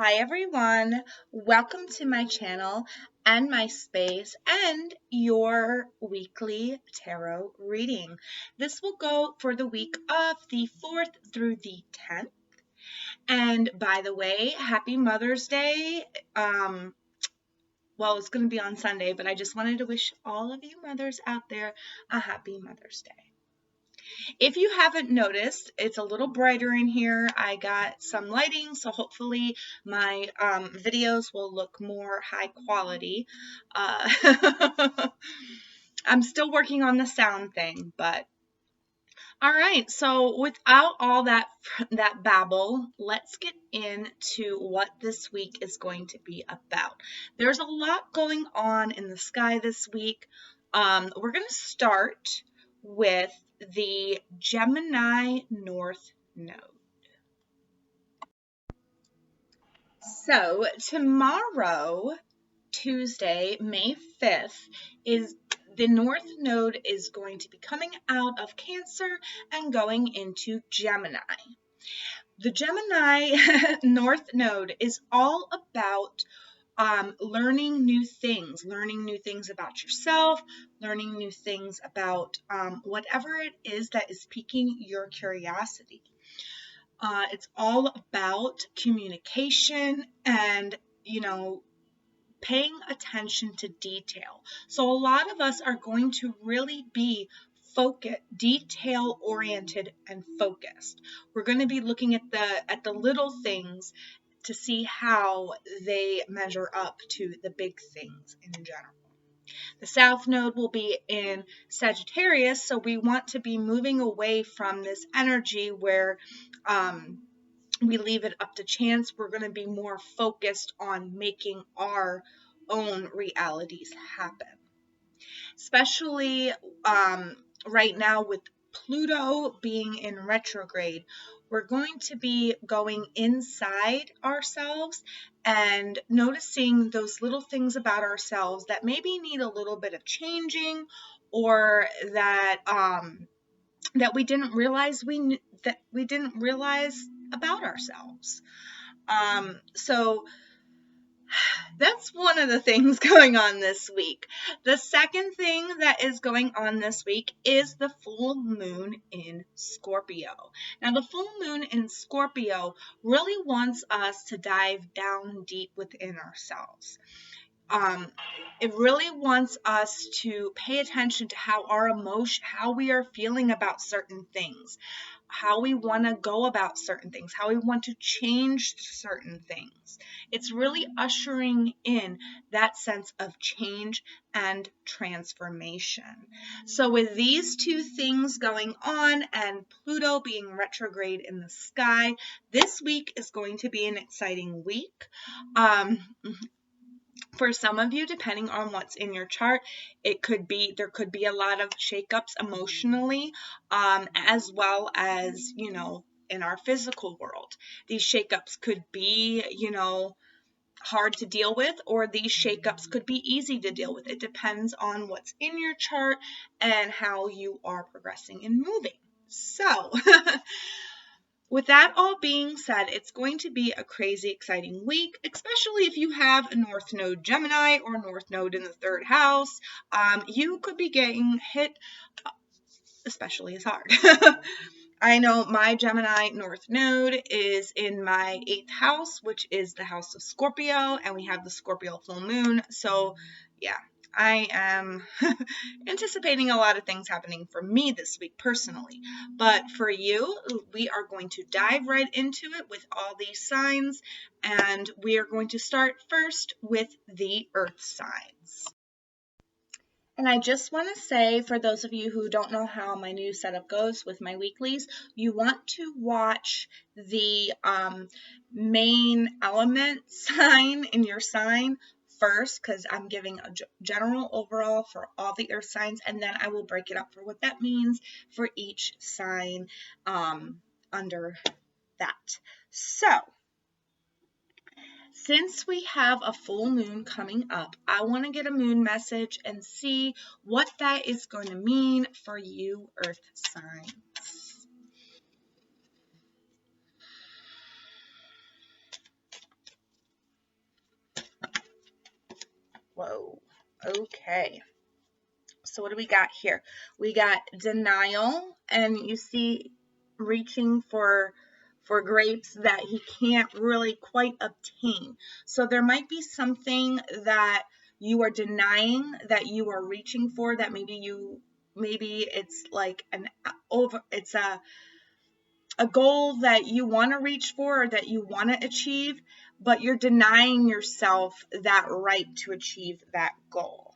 Hi everyone, welcome to my channel and my space and your weekly tarot reading. This will go for the week of the 4th through the 10th. And by the way, happy Mother's Day. Well, it's going to be on Sunday, but I just wanted to wish all of you mothers out there a happy Mother's Day. If you haven't noticed, it's a little brighter in here. I got some lighting, so hopefully my videos will look more high quality. I'm still working on the sound thing, but all right. So without all that babble, let's get into what this week is going to be about. There's a lot going on in the sky this week. We're going to start with the Gemini North Node. So tomorrow, Tuesday, May 5th, is the North Node is going to be coming out of Cancer and going into Gemini. The Gemini North Node is all about learning new things about yourself, learning new things about whatever it is that is piquing your curiosity. It's all about communication and, paying attention to detail. So a lot of us are going to really be detail oriented and focused. We're going to be looking at the little things to see how they measure up to the big things in general. The South Node will be in Sagittarius, so we want to be moving away from this energy where we leave it up to chance. We're going to be more focused on making our own realities happen. Especially right now with Pluto being in retrograde, we're going to be going inside ourselves and noticing those little things about ourselves that maybe need a little bit of changing, or that that we didn't realize about ourselves. So that's one of the things going on this week. The second thing that is going on this week is the full moon in Scorpio. Now, the full moon in Scorpio really wants us to dive down deep within ourselves. It really wants us to pay attention to how we are feeling about certain things, how we want to go about certain things, how we want to change certain things. It's really ushering in that sense of change and transformation. So with these two things going on and Pluto being retrograde in the sky, this week is going to be an exciting week. For some of you, depending on what's in your chart, there could be a lot of shakeups emotionally, as well as, in our physical world. These shakeups could be, hard to deal with, or these shakeups could be easy to deal with. It depends on what's in your chart and how you are progressing and moving. So, with that all being said, it's going to be a crazy, exciting week, especially if you have a North Node Gemini or North Node in the 3rd house. You could be getting hit especially as hard. I know my Gemini North Node is in my 8th house, which is the house of Scorpio, and we have the Scorpio full moon. So, yeah. I am anticipating a lot of things happening for me this week personally, but for you, we are going to dive right into it with all these signs, and we are going to start first with the Earth signs. And I just want to say, for those of you who don't know how my new setup goes with my weeklies, you want to watch the main element sign in your sign first, because I'm giving a general overall for all the earth signs, and then I will break it up for what that means for each sign under that. So, since we have a full moon coming up, I want to get a moon message and see what that is going to mean for you earth signs. Whoa. Okay. So what do we got here? We got denial, and you see reaching for grapes that he can't really quite obtain. So there might be something that you are denying that you are reaching for, that maybe it's like it's a goal that you want to reach for or that you want to achieve, but you're denying yourself that right to achieve that goal.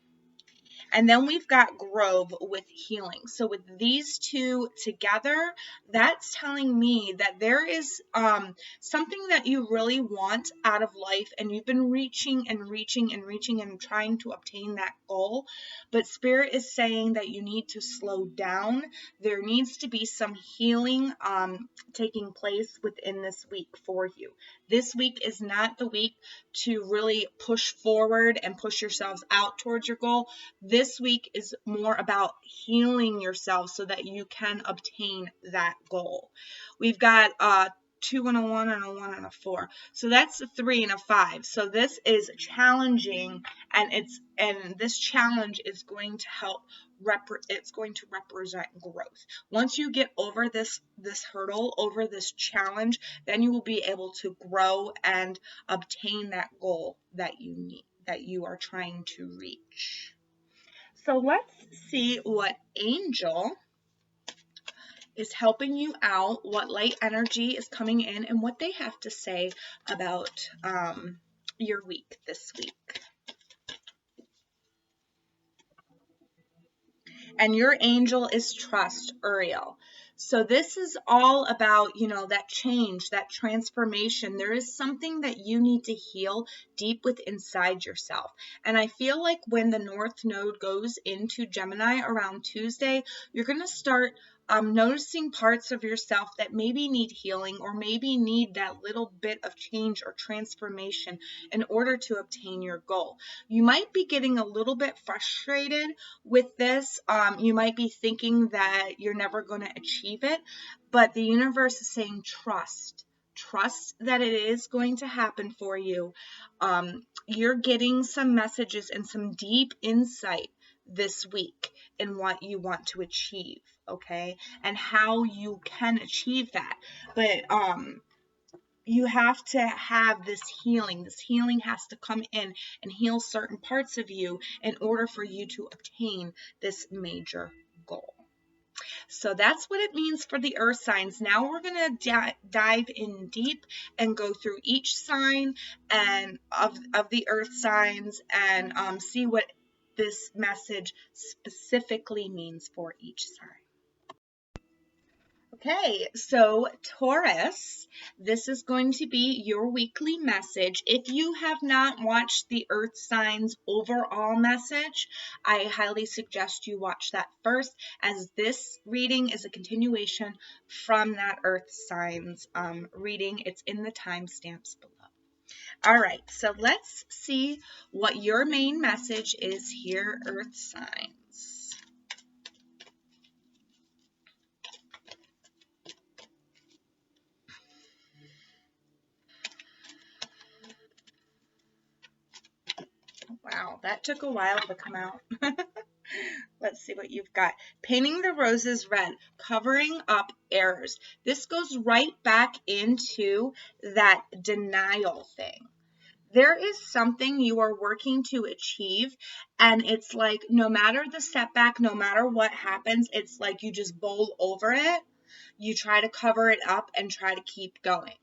And then we've got Grove with healing. So with these two together, that's telling me that there is something that you really want out of life, and you've been reaching and reaching and reaching and trying to obtain that goal. But Spirit is saying that you need to slow down. There needs to be some healing taking place within this week for you. This week is not the week to really push forward and push yourselves out towards your goal. This week is more about healing yourself so that you can obtain that goal. We've got 2 and a 1 and a 1 and a 4. So that's a 3 and a 5. So this is challenging, and this challenge is going to help it's going to represent growth. Once you get over this hurdle, over this challenge, then you will be able to grow and obtain that goal that you need, that you are trying to reach. So let's see what angel is helping you out, what light energy is coming in, and what they have to say about your week this week. And your angel is trust, Uriel. So this is all about, that change, that transformation. There is something that you need to heal deep within inside yourself. And I feel like when the North Node goes into Gemini around Tuesday, you're going to start noticing parts of yourself that maybe need healing, or maybe need that little bit of change or transformation in order to obtain your goal. You might be getting a little bit frustrated with this. You might be thinking that you're never going to achieve it, but the universe is saying trust that it is going to happen for you. You're getting some messages and some deep insight this week in what you want to achieve, okay, and how you can achieve that. But you have to have this healing. This healing has to come in and heal certain parts of you in order for you to obtain this major goal. So that's what it means for the earth signs. Now we're going to dive in deep and go through each sign and of the earth signs and see what this message specifically means for each sign. Okay, so Taurus, this is going to be your weekly message. If you have not watched the Earth Signs overall message, I highly suggest you watch that first, as this reading is a continuation from that Earth Signs reading. It's in the timestamps below. All right, so let's see what your main message is here, Earth Signs. Wow, that took a while to come out. Let's see what you've got. Painting the roses red, covering up errors. This goes right back into that denial thing. There is something you are working to achieve, and it's like no matter the setback, no matter what happens, it's like you just bowl over it. You try to cover it up and try to keep going.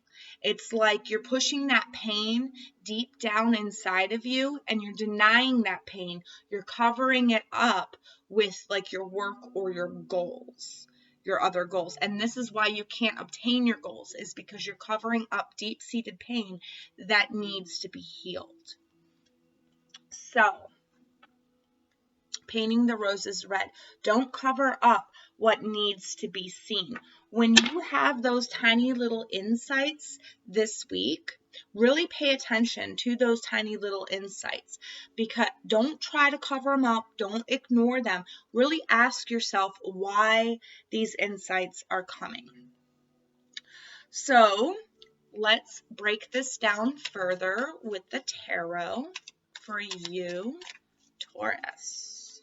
It's like you're pushing that pain deep down inside of you, and you're denying that pain. You're covering it up with like your work or your goals, your other goals. And this is why you can't obtain your goals, is because you're covering up deep-seated pain that needs to be healed. So, painting the roses red. Don't cover up what needs to be seen. When you have those tiny little insights this week, really pay attention to those tiny little insights, because don't try to cover them up. Don't ignore them. Really ask yourself why these insights are coming. So let's break this down further with the tarot for you. Taurus.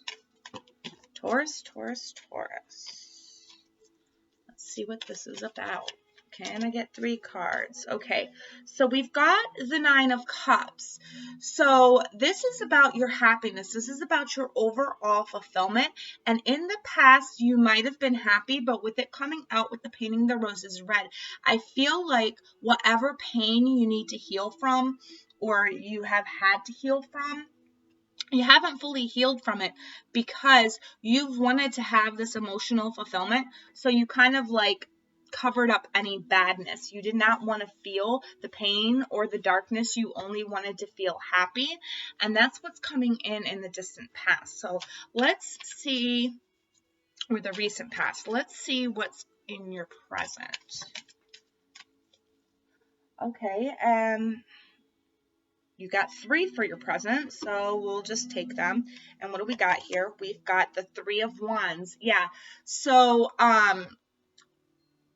Taurus, Taurus, Taurus. Let's see what this is about. Can I get 3 cards? Okay, so we've got the 9 of Cups. So this is about your happiness. This is about your overall fulfillment. And in the past, you might have been happy, but with it coming out with the painting the roses red, I feel like whatever pain you need to heal from, or you have had to heal from, you haven't fully healed from it because you've wanted to have this emotional fulfillment. So you kind of like covered up any badness. You did not want to feel the pain or the darkness. You only wanted to feel happy. And that's what's coming in the distant past. So let's see, or the recent past. Let's see what's in your present. Okay, you got 3 for your present, so we'll just take them. And what do we got here? We've got the 3 of Wands. Yeah, so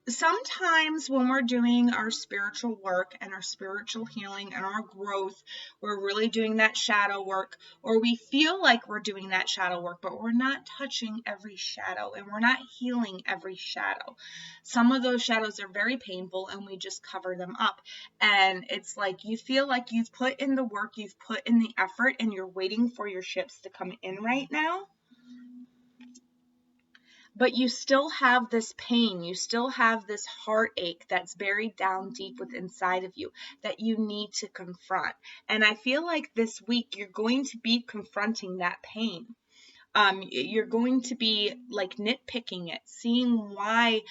sometimes when we're doing our spiritual work and our spiritual healing and our growth, we're really doing that shadow work, or we feel like we're doing that shadow work, but we're not touching every shadow and we're not healing every shadow. Some of those shadows are very painful and we just cover them up. And it's like you feel like you've put in the work, you've put in the effort, and you're waiting for your ships to come in right now. But you still have this pain, you still have this heartache that's buried down deep within inside of you that you need to confront. And I feel like this week you're going to be confronting that pain. You're going to be like nitpicking it, seeing why,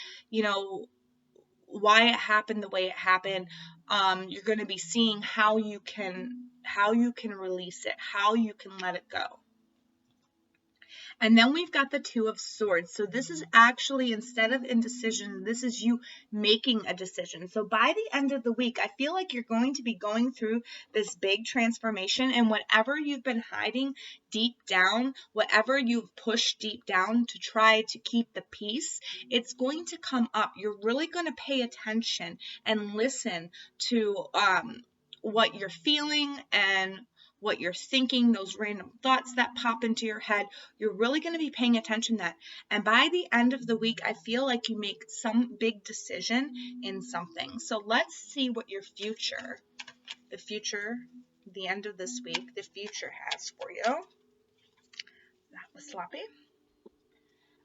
why it happened the way it happened. You're going to be seeing how you can release it, how you can let it go. And then we've got the 2 of Swords. So this is actually, instead of indecision, this is you making a decision. So by the end of the week, I feel like you're going to be going through this big transformation, and whatever you've been hiding deep down, whatever you've pushed deep down to try to keep the peace, it's going to come up. You're really going to pay attention and listen to what you're feeling and what you're thinking, those random thoughts that pop into your head. You're really going to be paying attention to that. And by the end of the week, I feel like you make some big decision in something. So let's see what your future, the end of this week, the future has for you. That was sloppy.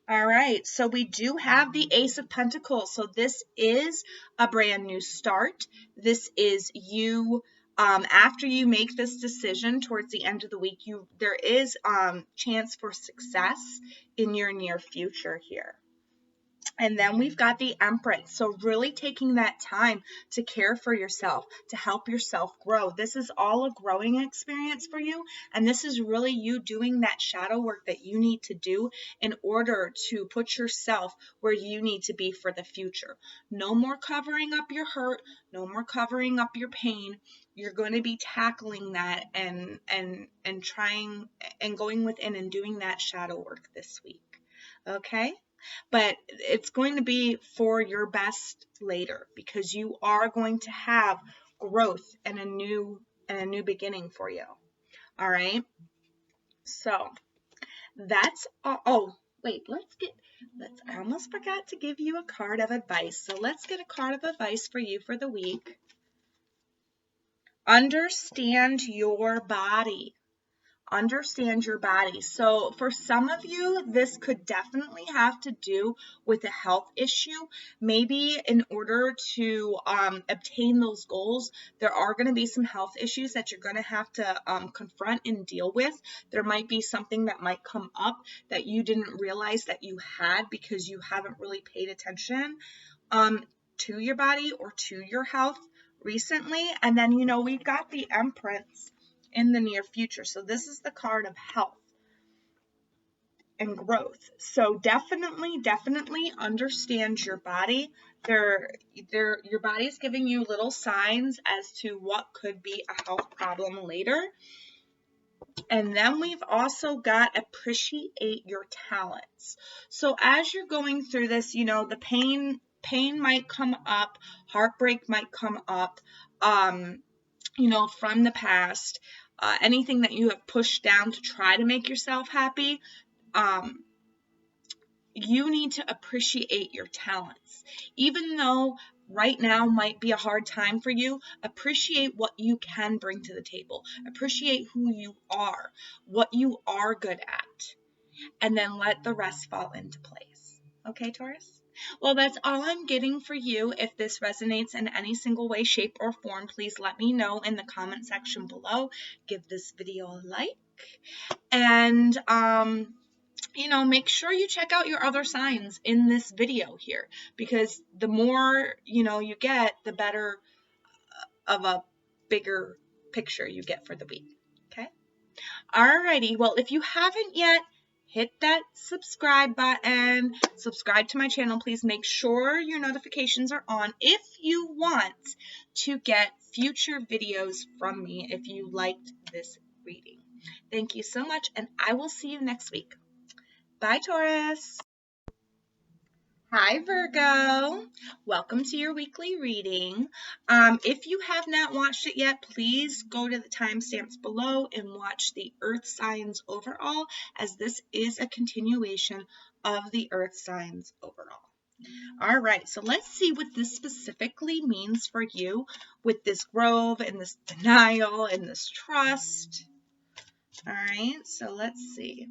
All right, so we do have the Ace of Pentacles. So this is a brand new start. This is you. After you make this decision towards the end of the week, there is chance for success in your near future here. And then we've got the Empress. So really taking that time to care for yourself, to help yourself grow. This is all a growing experience for you. And this is really you doing that shadow work that you need to do in order to put yourself where you need to be for the future. No more covering up your hurt. No more covering up your pain. You're going to be tackling that and trying and going within and doing that shadow work this week. Okay? But it's going to be for your best later, because you are going to have growth and a new beginning for you. All right. So that's all. Oh, wait, I almost forgot to give you a card of advice. So let's get a card of advice for you for the week. Understand your body. Understand your body. So for some of you, this could definitely have to do with a health issue. Maybe in order to obtain those goals, there are going to be some health issues that you're going to have to confront and deal with. There might be something that might come up that you didn't realize that you had because you haven't really paid attention to your body or to your health recently. And then, we've got the Empress in the near future. So this is the card of health and growth. So definitely understand your body. Your body is giving you little signs as to what could be a health problem later. And then we've also got appreciate your talents. So as you're going through this, the pain might come up, heartbreak might come up, from the past, anything that you have pushed down to try to make yourself happy, you need to appreciate your talents. Even though right now might be a hard time for you, appreciate what you can bring to the table. Appreciate who you are, what you are good at, and then let the rest fall into place. Okay, Taurus? Well, that's all I'm getting for you. If this resonates in any single way, shape, or form, please let me know in the comment section below. Give this video a like. And, make sure you check out your other signs in this video here, because the more, you get, the better of a bigger picture you get for the week. Okay? Alrighty. Well, if you haven't yet, hit that subscribe button. Subscribe to my channel. Please make sure your notifications are on if you want to get future videos from me if you liked this reading. Thank you so much, and I will see you next week. Bye, Taurus. Hi, Virgo. Welcome to your weekly reading. If you have not watched it yet, please go to the timestamps below and watch the Earth signs overall, as this is a continuation of the Earth signs overall. All right, so let's see what this specifically means for you with this grove and this denial and this trust. All right, so let's see.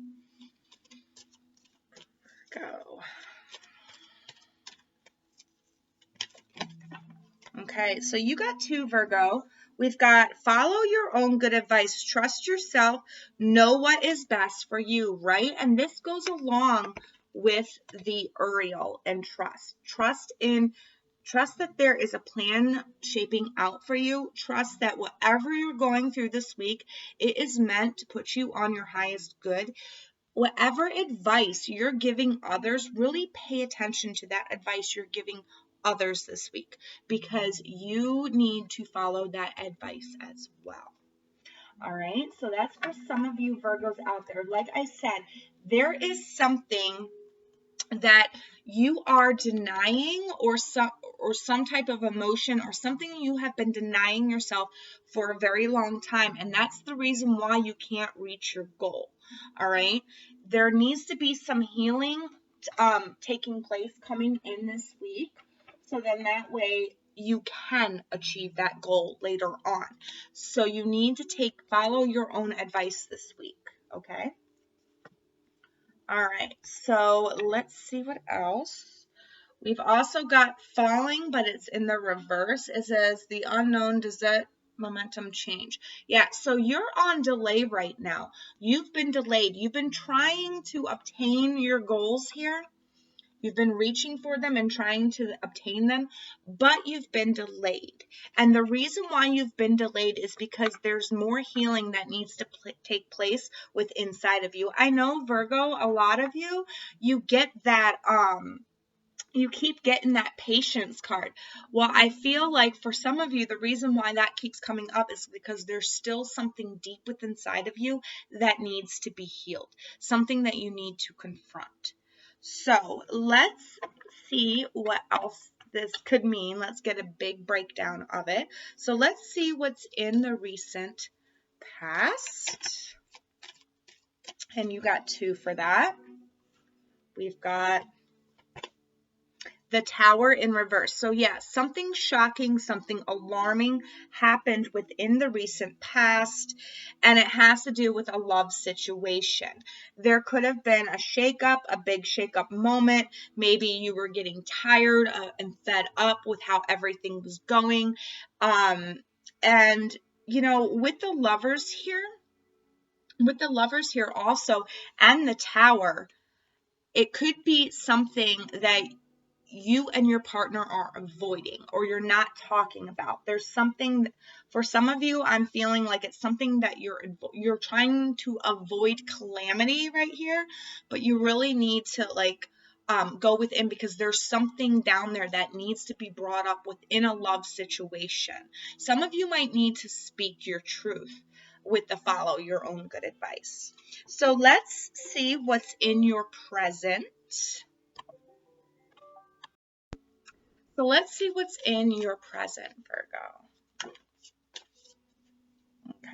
Go. Okay, so you got 2, Virgo. We've got follow your own good advice, trust yourself, know what is best for you, right? And this goes along with the Uriel and trust. Trust that there is a plan shaping out for you. Trust that whatever you're going through this week, it is meant to put you on your highest good. Whatever advice you're giving others, really pay attention to that advice you're giving others this week, because you need to follow that advice as well. All right, so that's for some of you Virgos out there. Like I said, there is something that you are denying, or some type of emotion, or something you have been denying yourself for a very long time, and that's the reason why you can't reach your goal. All right, there needs to be some healing taking place coming in this week, so then that way you can achieve that goal later on. So you need to follow your own advice this week. Okay. All right, so let's see what else. We've also got falling, but it's in the reverse. It says the unknown, does that momentum change? Yeah, so you're on delay right now. You've been delayed. You've been trying to obtain your goals here. You've been reaching for them and trying to obtain them, but you've been delayed. And the reason why you've been delayed is because there's more healing that needs to take place with inside of you. I know, Virgo, a lot of you get that, you keep getting that patience card. Well, I feel like for some of you, the reason why that keeps coming up is because there's still something deep within inside of you that needs to be healed, something that you need to confront. So let's see what else this could mean. Let's get a big breakdown of it. So let's see what's in the recent past. And you got 2 for that. We've got the Tower in reverse. So yeah, something shocking, something alarming happened within the recent past, and it has to do with a love situation. There could have been a shakeup, a big shakeup moment. Maybe you were getting tired and fed up with how everything was going. And with the lovers here also, and the Tower, it could be something that you and your partner are avoiding, or you're not talking about. There's something, for some of you, I'm feeling like it's something that you're trying to avoid calamity right here, but you really need to go within, because there's something down there that needs to be brought up within a love situation. Some of you might need to speak your truth with the follow your own good advice. So let's see what's in your present. So let's see what's in your present, Virgo.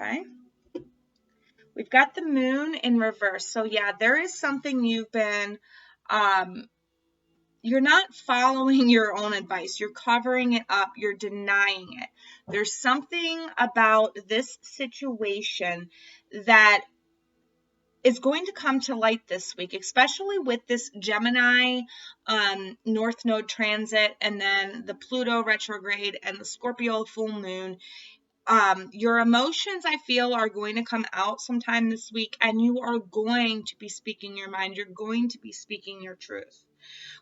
Okay. We've got the moon in reverse. So yeah, there is something you've been, you're not following your own advice. You're covering it up. You're denying it. There's something about this situation that is going to come to light this week, especially with this Gemini North Node transit, and then the Pluto retrograde and the Scorpio full moon. Your emotions, I feel, are going to come out sometime this week, and you are going to be speaking your mind. You're going to be speaking your truth.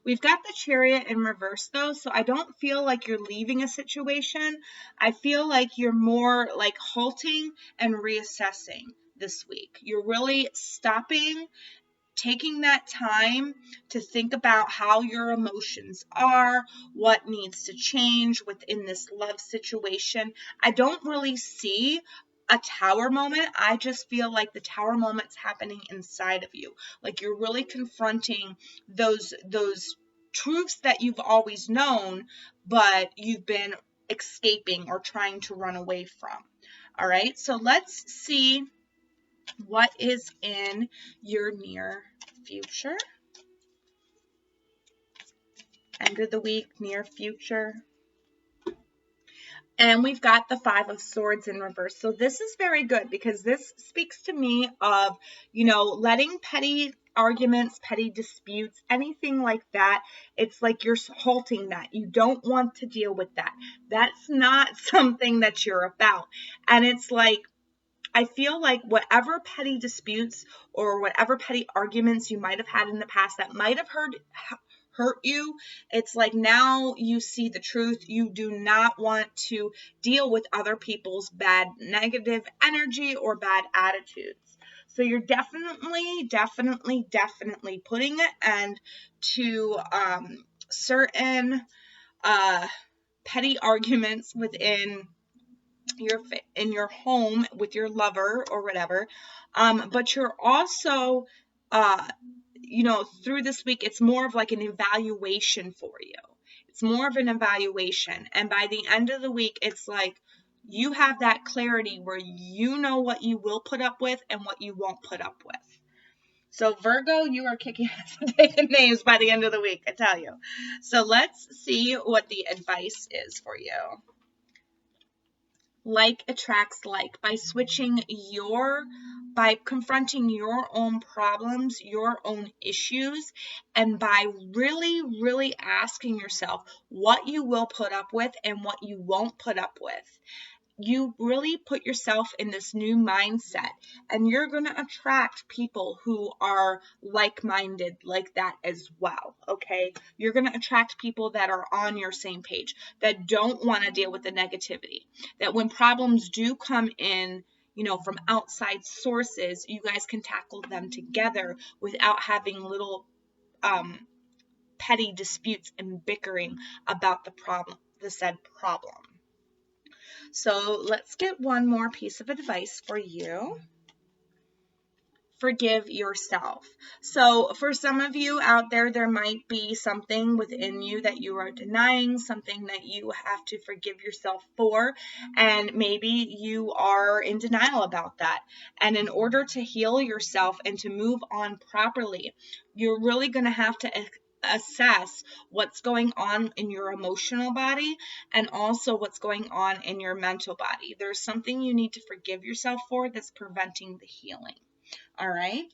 We've got the Chariot in reverse, though, so I don't feel like you're leaving a situation. I feel like you're more like halting and reassessing this week. You're really stopping, taking that time to think about how your emotions are, what needs to change within this love situation. I don't really see a tower moment. I just feel like the tower moment's happening inside of you. Like you're really confronting those truths that you've always known, but you've been escaping or trying to run away from. All right, so let's see what is in your near future. End of the week, near future. And we've got the Five of Swords in reverse. So this is very good because this speaks to me of, letting petty arguments, petty disputes, anything like that. It's like you're halting that. You don't want to deal with that. That's not something that you're about. And it's like, I feel like whatever petty disputes or whatever petty arguments you might have had in the past that might have hurt you, it's like now you see the truth. You do not want to deal with other people's bad negative energy or bad attitudes. So you're definitely putting an end to certain petty arguments within your home with your lover or whatever, but you're also through this week, it's more of like an evaluation for you. It's more of an evaluation, and by the end of the week, it's like you have that clarity where you know what you will put up with and what you won't put up with. So Virgo, you are kicking ass and taking names by the end of the week, I tell you. So let's see what the advice is for you. Like attracts like. By confronting your own problems, your own issues, and by really, really asking yourself what you will put up with and what you won't put up with. You really put yourself in this new mindset, and you're going to attract people who are like-minded like that as well, okay? You're going to attract people that are on your same page, that don't want to deal with the negativity, that when problems do come in, from outside sources, you guys can tackle them together without having little petty disputes and bickering about the said problem. So let's get one more piece of advice for you. Forgive yourself. So for some of you out there might be something within you that you are denying, something that you have to forgive yourself for, and maybe you are in denial about that. And in order to heal yourself and to move on properly, you're really going to have to assess what's going on in your emotional body and also what's going on in your mental body. There's something you need to forgive yourself for that's preventing the healing. All right.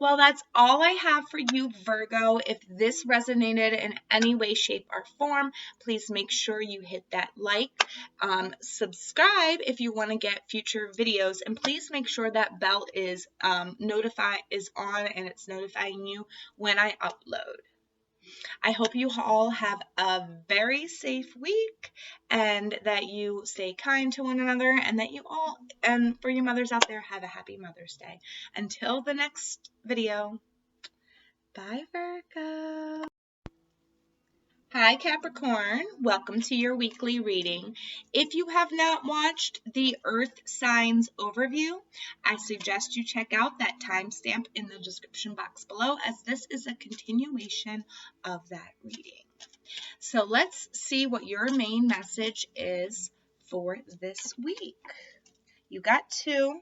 Well, that's all I have for you, Virgo. If this resonated in any way, shape, or form, please make sure you hit that like, subscribe if you want to get future videos, and please make sure that bell is on and it's notifying you when I upload. I hope you all have a very safe week and that you stay kind to one another, and that you all, and for you mothers out there, have a happy Mother's Day. Until the next video, bye Virgo. Hi Capricorn, welcome to your weekly reading. If you have not watched the Earth Signs overview, I suggest you check out that timestamp in the description box below, as this is a continuation of that reading. So let's see what your main message is for this week. You got 2.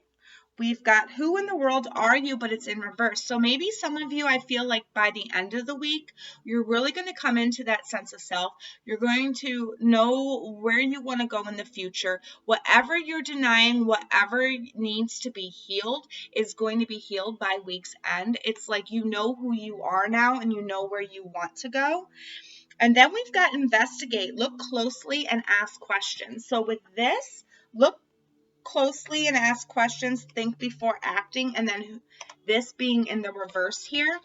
We've got who in the world are you, but it's in reverse. So maybe some of you, I feel like by the end of the week, you're really going to come into that sense of self. You're going to know where you want to go in the future. Whatever you're denying, whatever needs to be healed is going to be healed by week's end. It's like you know who you are now and you know where you want to go. And then we've got investigate, look closely and ask questions. So with this, look closely and ask questions, think before acting, and then this being in the reverse here.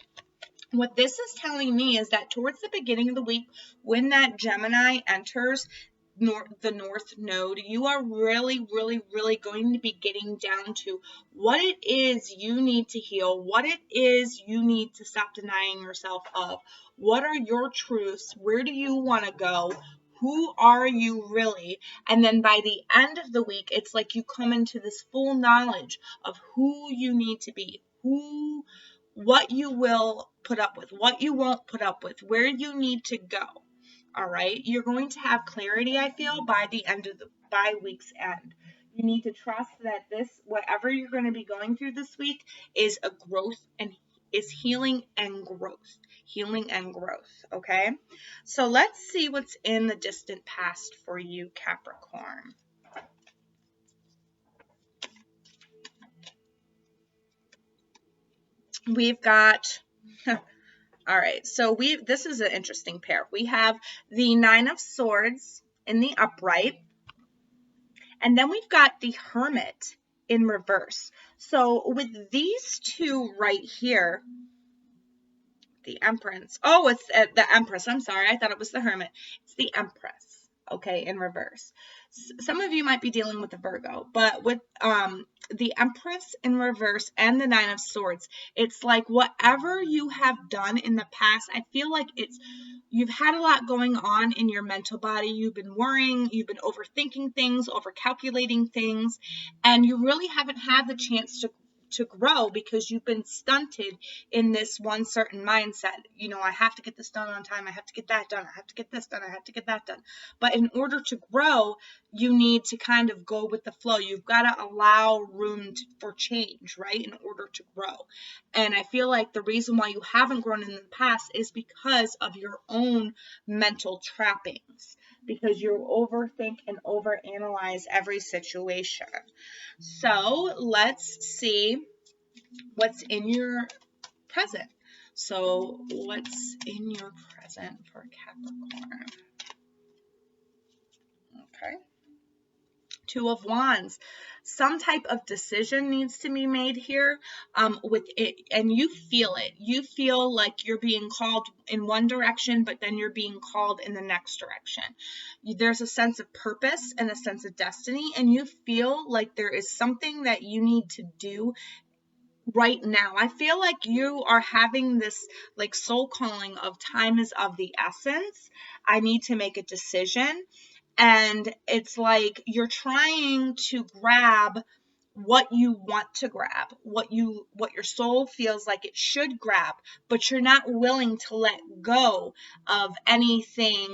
What this is telling me is that towards the beginning of the week, when that Gemini enters the North Node, you are really, really, really going to be getting down to what it is you need to heal, what it is you need to stop denying yourself of, what are your truths, where do you want to go, who are you really? And then by the end of the week, it's like you come into this full knowledge of who you need to be, what you will put up with, what you won't put up with, where you need to go. All right. You're going to have clarity, I feel, by the end of by week's end. You need to trust that whatever you're going to be going through this week is a growth and is healing and growth. Healing and growth. Okay. So let's see what's in the distant past for you, Capricorn. We've got, all right, so this is an interesting pair. We have the 9 of Swords in the upright, and then we've got the Hermit in reverse. So with these two right here, the Empress. Oh, it's the Empress. I'm sorry. I thought it was the Hermit. It's the Empress. Okay, in reverse. Some of you might be dealing with the Virgo, but with the Empress in reverse and the 9 of Swords, it's like whatever you have done in the past, I feel like you've had a lot going on in your mental body. You've been worrying, you've been overthinking things, overcalculating things, and you really haven't had the chance to grow because you've been stunted in this one certain mindset. You know, I have to get this done on time. I have to get that done. I have to get this done. I have to get that done. But in order to grow, you need to kind of go with the flow. You've got to allow room for change, right, in order to grow. And I feel like the reason why you haven't grown in the past is because of your own mental trappings, because you overthink and overanalyze every situation. So let's see what's in your present. So what's in your present for Capricorn? Okay. 2 of Wands. Some type of decision needs to be made here with it, and you feel it. You feel like you're being called in one direction, but then you're being called in the next direction. There's a sense of purpose and a sense of destiny, and you feel like there is something that you need to do right now. I feel like you are having this like soul calling of time is of the essence. I need to make a decision. And it's like you're trying to grab what you want to grab, what your soul feels like it should grab, but you're not willing to let go of anything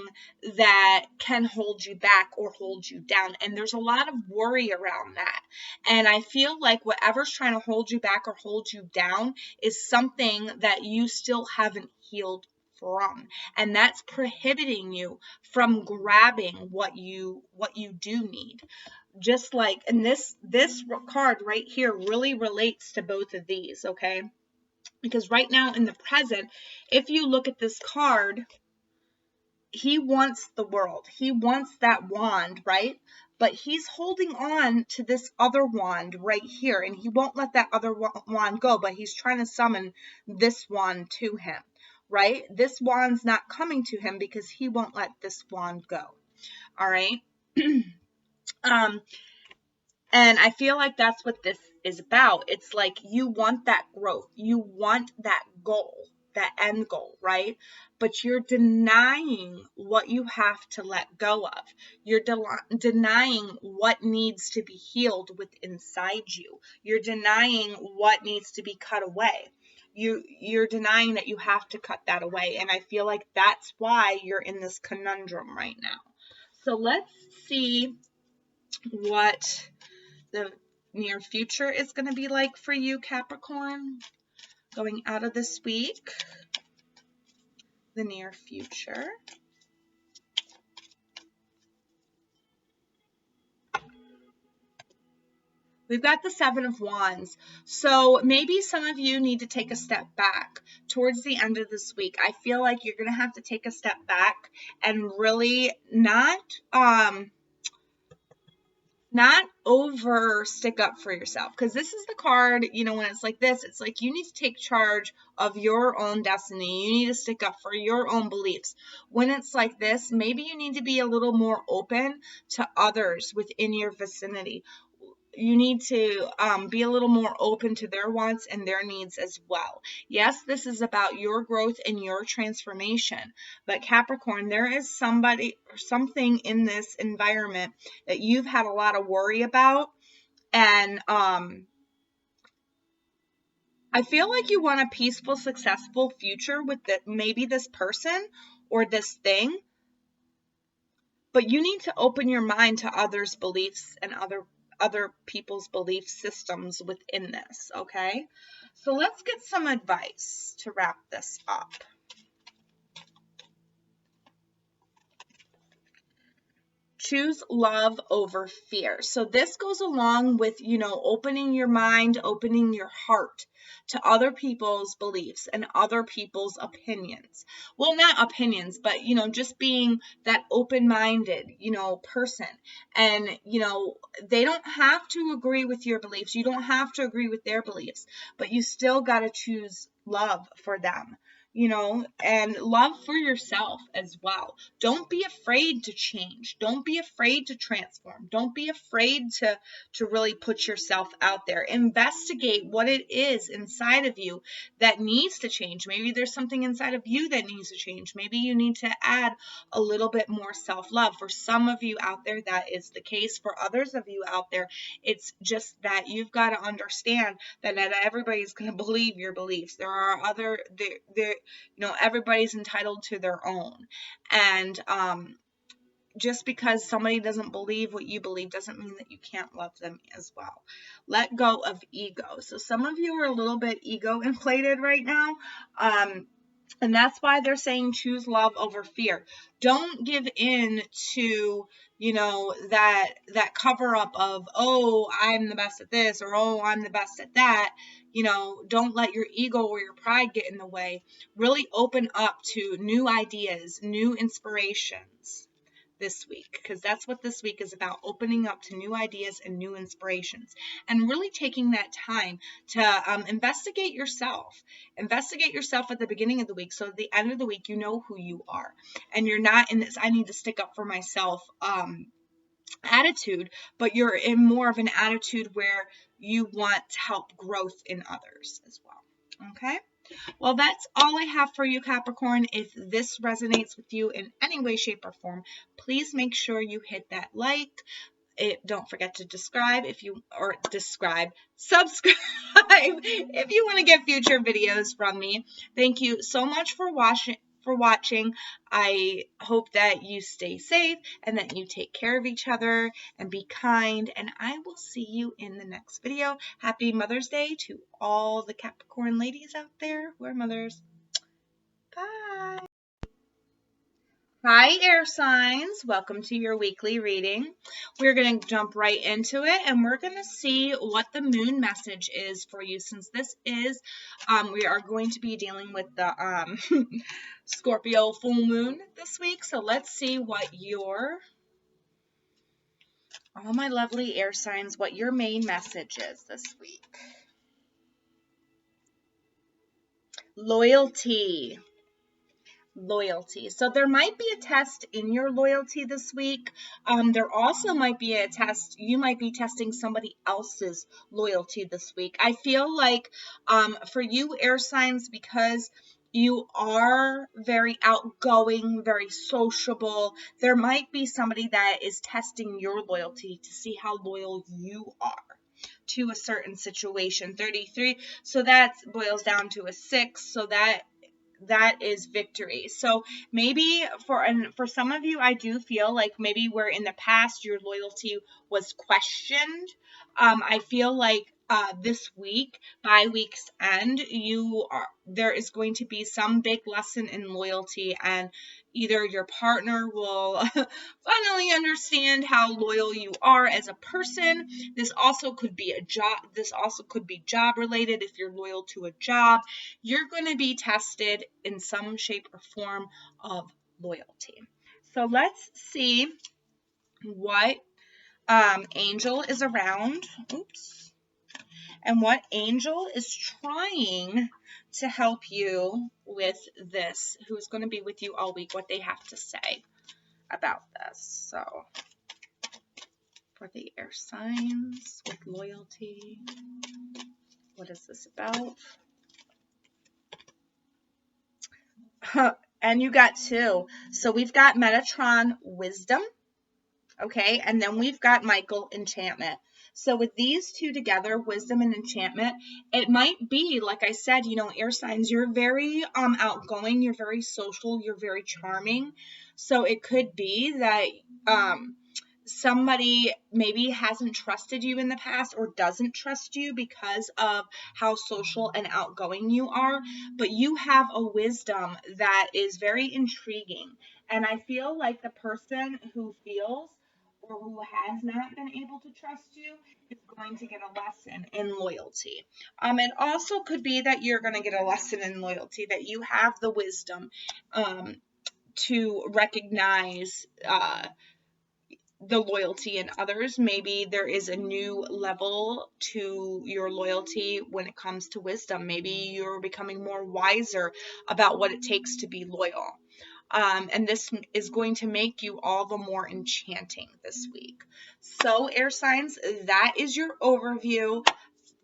that can hold you back or hold you down. And there's a lot of worry around that. And I feel like whatever's trying to hold you back or hold you down is something that you still haven't healed from, and that's prohibiting you from grabbing what you do need. Just like, and this card right here really relates to both of these, okay? Because right now in the present, if you look at this card, he wants the world. He wants that wand, right? But he's holding on to this other wand right here, and he won't let that other wand go, but he's trying to summon this wand to him, right? This wand's not coming to him because he won't let this wand go, all right? And I feel like that's what this is about. It's like you want that growth. You want that goal, that end goal, right? But you're denying what you have to let go of. You're denying what needs to be healed within inside you. You're denying what needs to be cut away. You're denying that you have to cut that away. And I feel like that's why you're in this conundrum right now. So let's see what the near future is going to be like for you, Capricorn, going out of this week. The near future. We've got the Seven of Wands. So maybe some of you need to take a step back towards the end of this week. I feel like you're going to have to take a step back and really not over stick up for yourself, because this is the card, you know, when it's like this, it's like you need to take charge of your own destiny. You need to stick up for your own beliefs. When it's like this, maybe you need to be a little more open to others within your vicinity. You need to be a little more open to their wants and their needs as well. Yes, this is about your growth and your transformation. But Capricorn, there is somebody or something in this environment that you've had a lot of worry about. And I feel like you want a peaceful, successful future with maybe this person or this thing. But you need to open your mind to others' beliefs and other people's belief systems within this, okay? So let's get some advice to wrap this up. Choose love over fear. So this goes along with, you know, opening your mind, opening your heart to other people's beliefs and other people's opinions. Well, not opinions, but, you know, just being that open-minded, you know, person. And, you know, they don't have to agree with your beliefs. You don't have to agree with their beliefs, but you still got to choose love for them. You know, and love for yourself as well. Don't be afraid to change. Don't be afraid to transform. Don't be afraid to really put yourself out there. Investigate what it is inside of you that needs to change. Maybe there's something inside of you that needs to change. Maybe you need to add a little bit more self-love. For some of you out there, that is the case. For others of you out there, it's just that you've got to understand that not everybody's going to believe your beliefs. There are other, you know, everybody's entitled to their own. And just because somebody doesn't believe what you believe doesn't mean that you can't love them as well. Let go of ego. So some of you are a little bit ego inflated right now. And that's why they're saying choose love over fear. Don't give in to, you know, that cover up of, oh, I'm the best at this, or oh, I'm the best at that. You know, don't let your ego or your pride get in the way. Really open up to new ideas, new inspirations this week, because that's what this week is about, opening up to new ideas and new inspirations, and really taking that time to investigate yourself at the beginning of the week, so at the end of the week you know who you are, and you're not in this I need to stick up for myself attitude, but you're in more of an attitude where you want to help growth in others as well. Okay, well, that's all I have for you, Capricorn. If this resonates with you in any way, shape, or form, please make sure you hit that like. Don't forget to subscribe if you want to get future videos from me. Thank you so much for watching. I hope that you stay safe and that you take care of each other and be kind, and I will see you in the next video. Happy Mother's Day to all the Capricorn ladies out there who are mothers. Bye. Hi, air signs. Welcome to your weekly reading. We're going to jump right into it, and we're going to see what the moon message is for you, since this is, we are going to be dealing with the Scorpio full moon this week. So let's see what all my lovely air signs, what your main message is this week. Loyalty. So there might be a test in your loyalty this week. There also might be a test. You might be testing somebody else's loyalty this week. I feel like for you air signs, because you are very outgoing, very sociable, there might be somebody that is testing your loyalty to see how loyal you are to a certain situation. 33, so that boils down to a 6, so that that is victory. So maybe for some of you, I do feel like maybe where in the past your loyalty was questioned. I feel like this week, by week's end, there is going to be some big lesson in loyalty, and either your partner will finally understand how loyal you are as a person. This also could be a job. This also could be job related. If you're loyal to a job, you're going to be tested in some shape or form of loyalty. So let's see what angel is around. Oops. And what angel is trying to help you with this, who's going to be with you all week, what they have to say about this. So for the air signs with loyalty, what is this about? And you got two. So we've got Metatron wisdom. Okay, and then we've got Michael enchantment. So with these two together, wisdom and enchantment, it might be, like I said, air signs, you're very outgoing, you're very social, you're very charming. So it could be that somebody maybe hasn't trusted you in the past or doesn't trust you because of how social and outgoing you are, but you have a wisdom that is very intriguing. And I feel like the person who feels or who has not been able to trust you is going to get a lesson in loyalty. It also could be that you're going to get a lesson in loyalty, that you have the wisdom to recognize the loyalty in others. Maybe there is a new level to your loyalty when it comes to wisdom. Maybe you're becoming more wiser about what it takes to be loyal. And this is going to make you all the more enchanting this week. So air signs, that is your overview.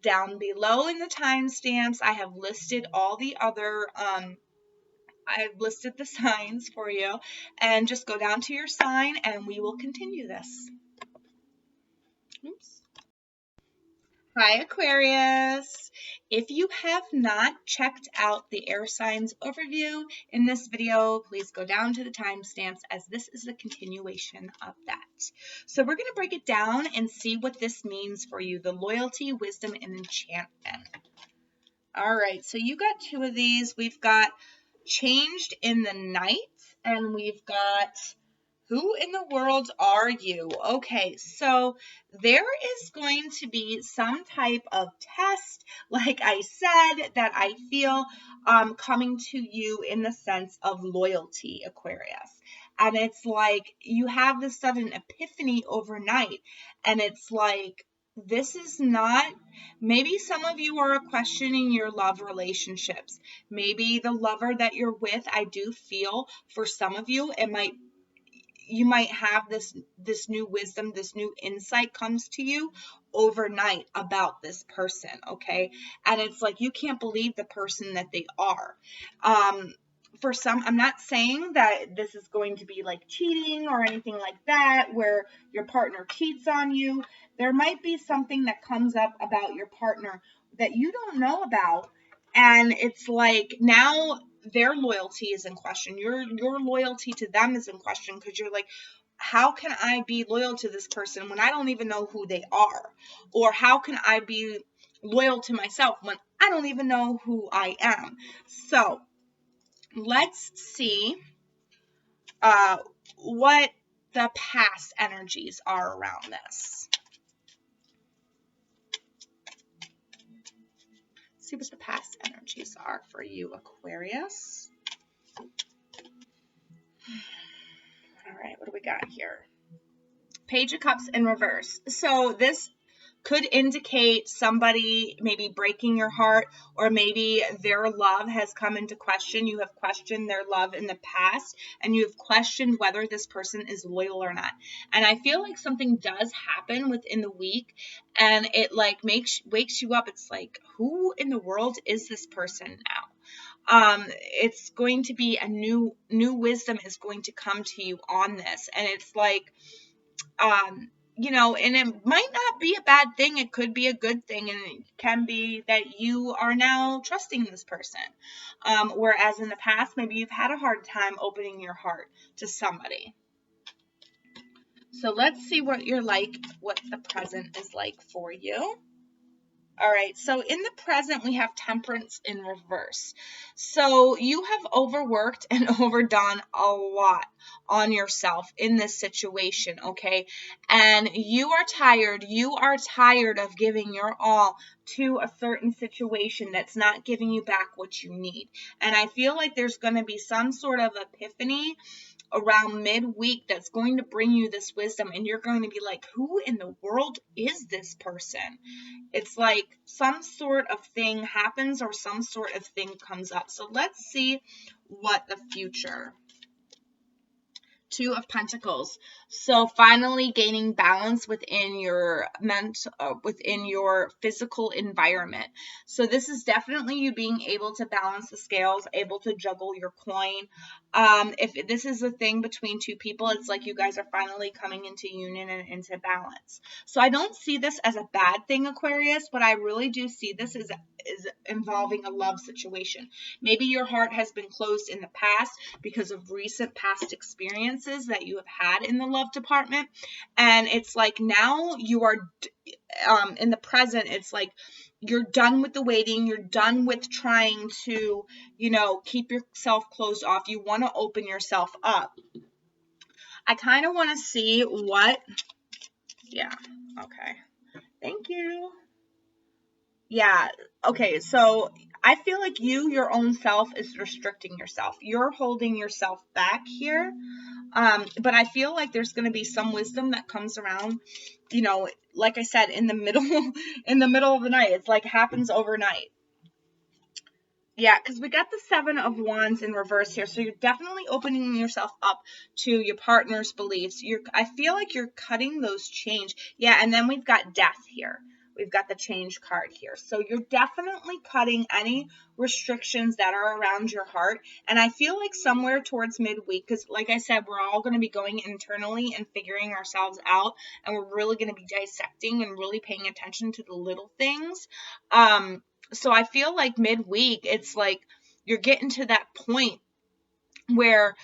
Down below in the timestamps, I have listed all the other I've listed the signs for you, and just go down to your sign and we will continue this. Oops. Hi Aquarius. If you have not checked out the air signs overview in this video, please go down to the timestamps, as this is a continuation of that. So we're going to break it down and see what this means for you, the loyalty, wisdom, and enchantment. All right, so you got two of these. We've got changed in the night, and we've got who in the world are you? Okay, so there is going to be some type of test, like I said, that I feel coming to you in the sense of loyalty, Aquarius. And it's like you have this sudden epiphany overnight, and it's like, this is not, maybe some of you are questioning your love relationships. Maybe the lover that you're with, I do feel for some of you, you might have this new wisdom, this new insight comes to you overnight about this person, okay? And it's like you can't believe the person that they are. For some, I'm not saying that this is going to be like cheating or anything like that, where your partner cheats on you. There might be something that comes up about your partner that you don't know about, and it's like now their loyalty is in question. Your loyalty to them is in question, because you're like, how can I be loyal to this person when I don't even know who they are? Or how can I be loyal to myself when I don't even know who I am? So let's see what the past energies are around this. See what the past energies are for you, Aquarius. All right, what do we got here? Page of Cups in reverse. So this could indicate somebody maybe breaking your heart, or maybe their love has come into question. You have questioned their love in the past, and you have questioned whether this person is loyal or not. And I feel like something does happen within the week, and it like wakes you up. It's like, who in the world is this person now? It's going to be a new wisdom is going to come to you on this, and it's like and it might not be a bad thing. It could be a good thing, and it can be that you are now trusting this person. Whereas in the past, maybe you've had a hard time opening your heart to somebody. So let's see what the present is like for you. All right, so in the present, we have Temperance in reverse. So you have overworked and overdone a lot on yourself in this situation, okay? And you are tired. You are tired of giving your all to a certain situation that's not giving you back what you need. And I feel like there's going to be some sort of epiphany around midweek that's going to bring you this wisdom, and you're going to be like, who in the world is this person? It's like some sort of thing happens or some sort of thing comes up. So let's see what the future. Two of Pentacles. So finally gaining balance within your within your physical environment. So this is definitely you being able to balance the scales, able to juggle your coin. If this is a thing between two people, it's like you guys are finally coming into union and into balance. So I don't see this as a bad thing, Aquarius, but I really do see this as involving a love situation. Maybe your heart has been closed in the past because of recent past experiences that you have had in the love department, and it's like now you are in the present. It's like you're done with the waiting, you're done with trying to keep yourself closed off. You want to open yourself up. I kind of want to see what okay, thank you. Yeah, okay, so I feel like your own self is restricting yourself. You're holding yourself back here. But I feel like there's going to be some wisdom that comes around, like I said, in the middle of the night. It's like happens overnight. Yeah, because we got the Seven of Wands in reverse here. So you're definitely opening yourself up to your partner's beliefs. I feel like you're cutting those chains. Yeah, and then we've got Death here. We've got the Change card here. So you're definitely cutting any restrictions that are around your heart. And I feel like somewhere towards midweek, because like I said, we're all going to be going internally and figuring ourselves out. And we're really going to be dissecting and really paying attention to the little things. So I feel like midweek, it's like you're getting to that point where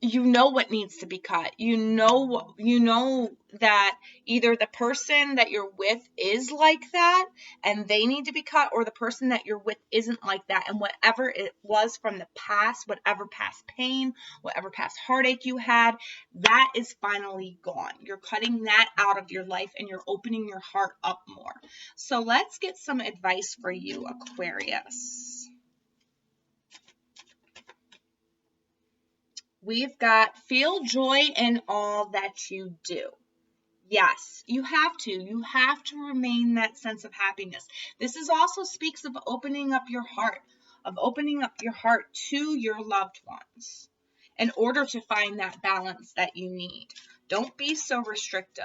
you know what needs to be cut. You know that either the person that you're with is like that and they need to be cut, or the person that you're with isn't like that. And whatever it was from the past, whatever past pain, whatever past heartache you had, that is finally gone. You're cutting that out of your life and you're opening your heart up more. So let's get some advice for you, Aquarius. We've got feel joy in all that you do. Yes, you have to. You have to remain that sense of happiness. This is also speaks of opening up your heart, to your loved ones in order to find that balance that you need. Don't be so restrictive.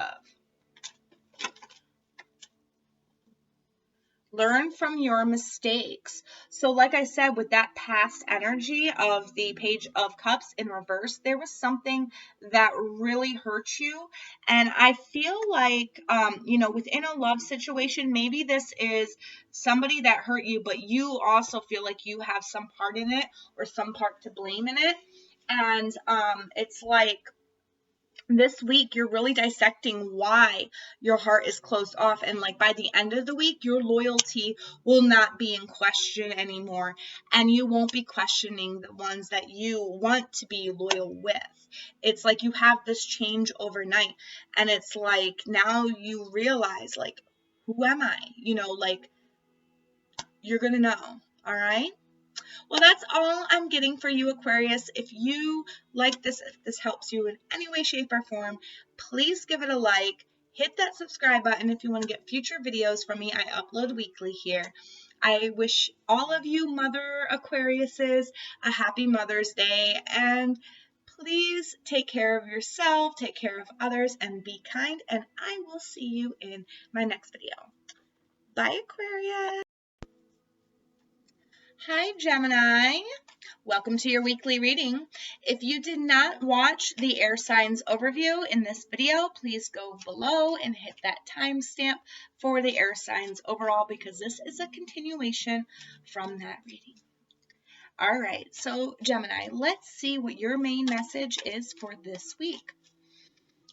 Learn from your mistakes. So like I said, with that past energy of the Page of Cups in reverse, there was something that really hurt you. And I feel like, within a love situation, maybe this is somebody that hurt you, but you also feel like you have some part in it or some part to blame in it. And it's like, this week you're really dissecting why your heart is closed off, and like by the end of the week your loyalty will not be in question anymore, and you won't be questioning the ones that you want to be loyal with. It's like you have this change overnight, and it's like now you realize, like, who am I? Like, you're gonna know. All right. Well, that's all I'm getting for you, Aquarius. If you like this, if this helps you in any way, shape, or form, please give it a like. Hit that subscribe button if you want to get future videos from me. I upload weekly here. I wish all of you Mother Aquariuses a happy Mother's Day. And please take care of yourself, take care of others, and be kind. And I will see you in my next video. Bye, Aquarius. Hi, Gemini. Welcome to your weekly reading. If you did not watch the air signs overview in this video, please go below and hit that timestamp for the air signs overall because this is a continuation from that reading. All right, so Gemini, let's see what your main message is for this week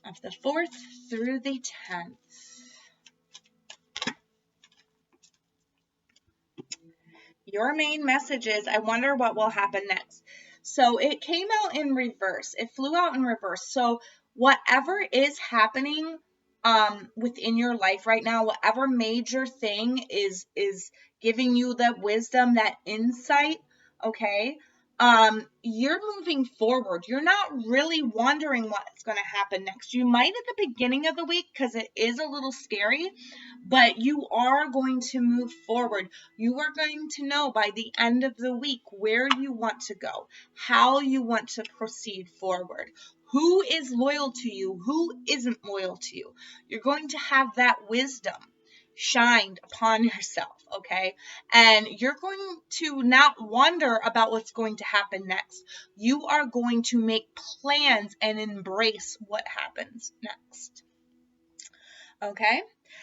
of the 4th through the 10th. Your main message is, I wonder what will happen next. So it came out in reverse. It flew out in reverse. So whatever is happening within your life right now, whatever major thing is giving you that wisdom, that insight, okay, you're moving forward. You're not really wondering what's going to happen next. You might at the beginning of the week because it is a little scary, but you are going to move forward. You are going to know by the end of the week where you want to go, how you want to proceed forward, who is loyal to you, who isn't loyal to you. You're going to have that wisdom shined upon yourself, okay? And you're going to not wonder about what's going to happen next. You are going to make plans and embrace what happens next. Okay?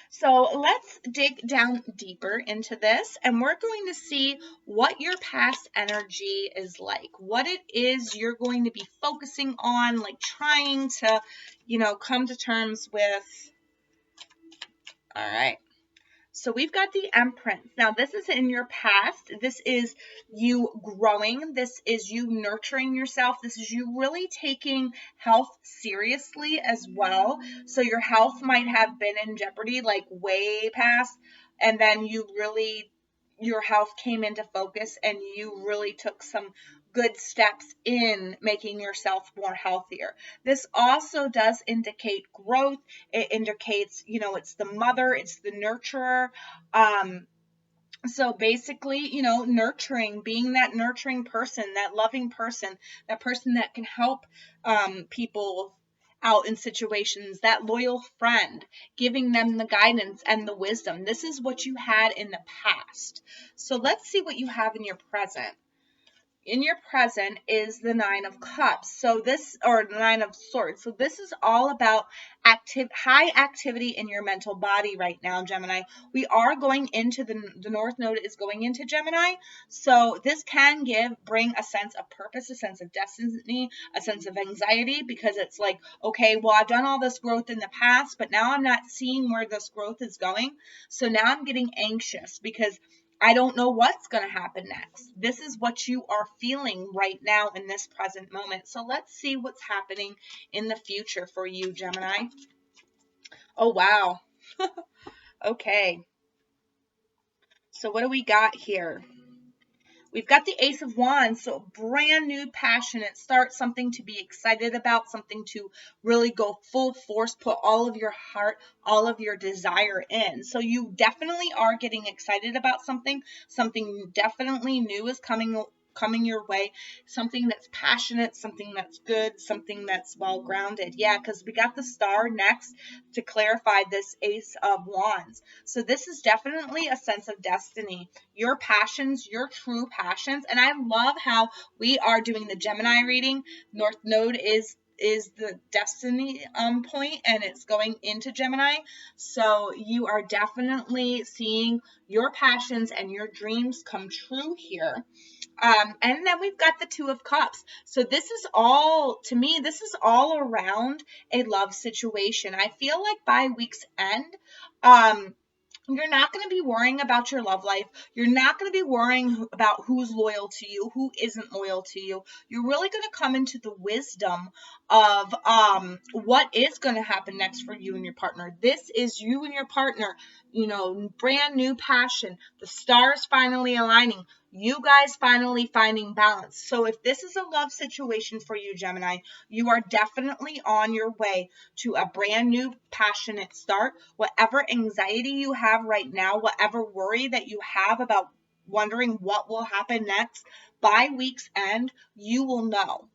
So let's dig down deeper into this, and we're going to see what your past energy is like, what it is you're going to be focusing on, like trying to, come to terms with. All right. So we've got the Empress. Now, this is in your past. This is you growing. This is you nurturing yourself. This is you really taking health seriously as well. So your health might have been in jeopardy, like way past, and then your health came into focus and you really took some good steps in making yourself more healthier. This also does indicate growth. It indicates, it's the mother, it's the nurturer. So basically, nurturing, being that nurturing person, that loving person, that person that can help people out in situations, that loyal friend, giving them the guidance and the wisdom. This is what you had in the past. So let's see what you have in your present. In your present is the 9 of Cups. So this, or 9 of Swords. So this is all about high activity in your mental body right now, Gemini. We are going into the North Node is going into Gemini. So this can bring a sense of purpose, a sense of destiny, a sense of anxiety, because it's like, okay, well, I've done all this growth in the past, but now I'm not seeing where this growth is going. So now I'm getting anxious because I don't know what's going to happen next. This is what you are feeling right now in this present moment. So let's see what's happening in the future for you, Gemini. Oh, wow. Okay. So what do we got here? We've got the Ace of Wands, so brand new passionate start, something to be excited about, something to really go full force, put all of your heart, all of your desire in. So you definitely are getting excited about something definitely new is coming your way, something that's passionate, something that's good, something that's well-grounded. Yeah, because we got the Star next to clarify this Ace of Wands. So this is definitely a sense of destiny, your passions, your true passions. And I love how we are doing the Gemini reading. North Node is the destiny point, and it's going into Gemini. So you are definitely seeing your passions and your dreams come true here. And then we've got the 2 of Cups. So this is all, to me, this is all around a love situation. I feel like by week's end, you're not going to be worrying about your love life. You're not going to be worrying about who's loyal to you, who isn't loyal to you. You're really going to come into the wisdom of what is going to happen next for you and your partner. This is you and your partner, brand new passion. The stars finally aligning. You guys finally finding balance. So if this is a love situation for you, Gemini, you are definitely on your way to a brand new passionate start. Whatever anxiety you have right now, whatever worry that you have about wondering what will happen next, by week's end, you will know.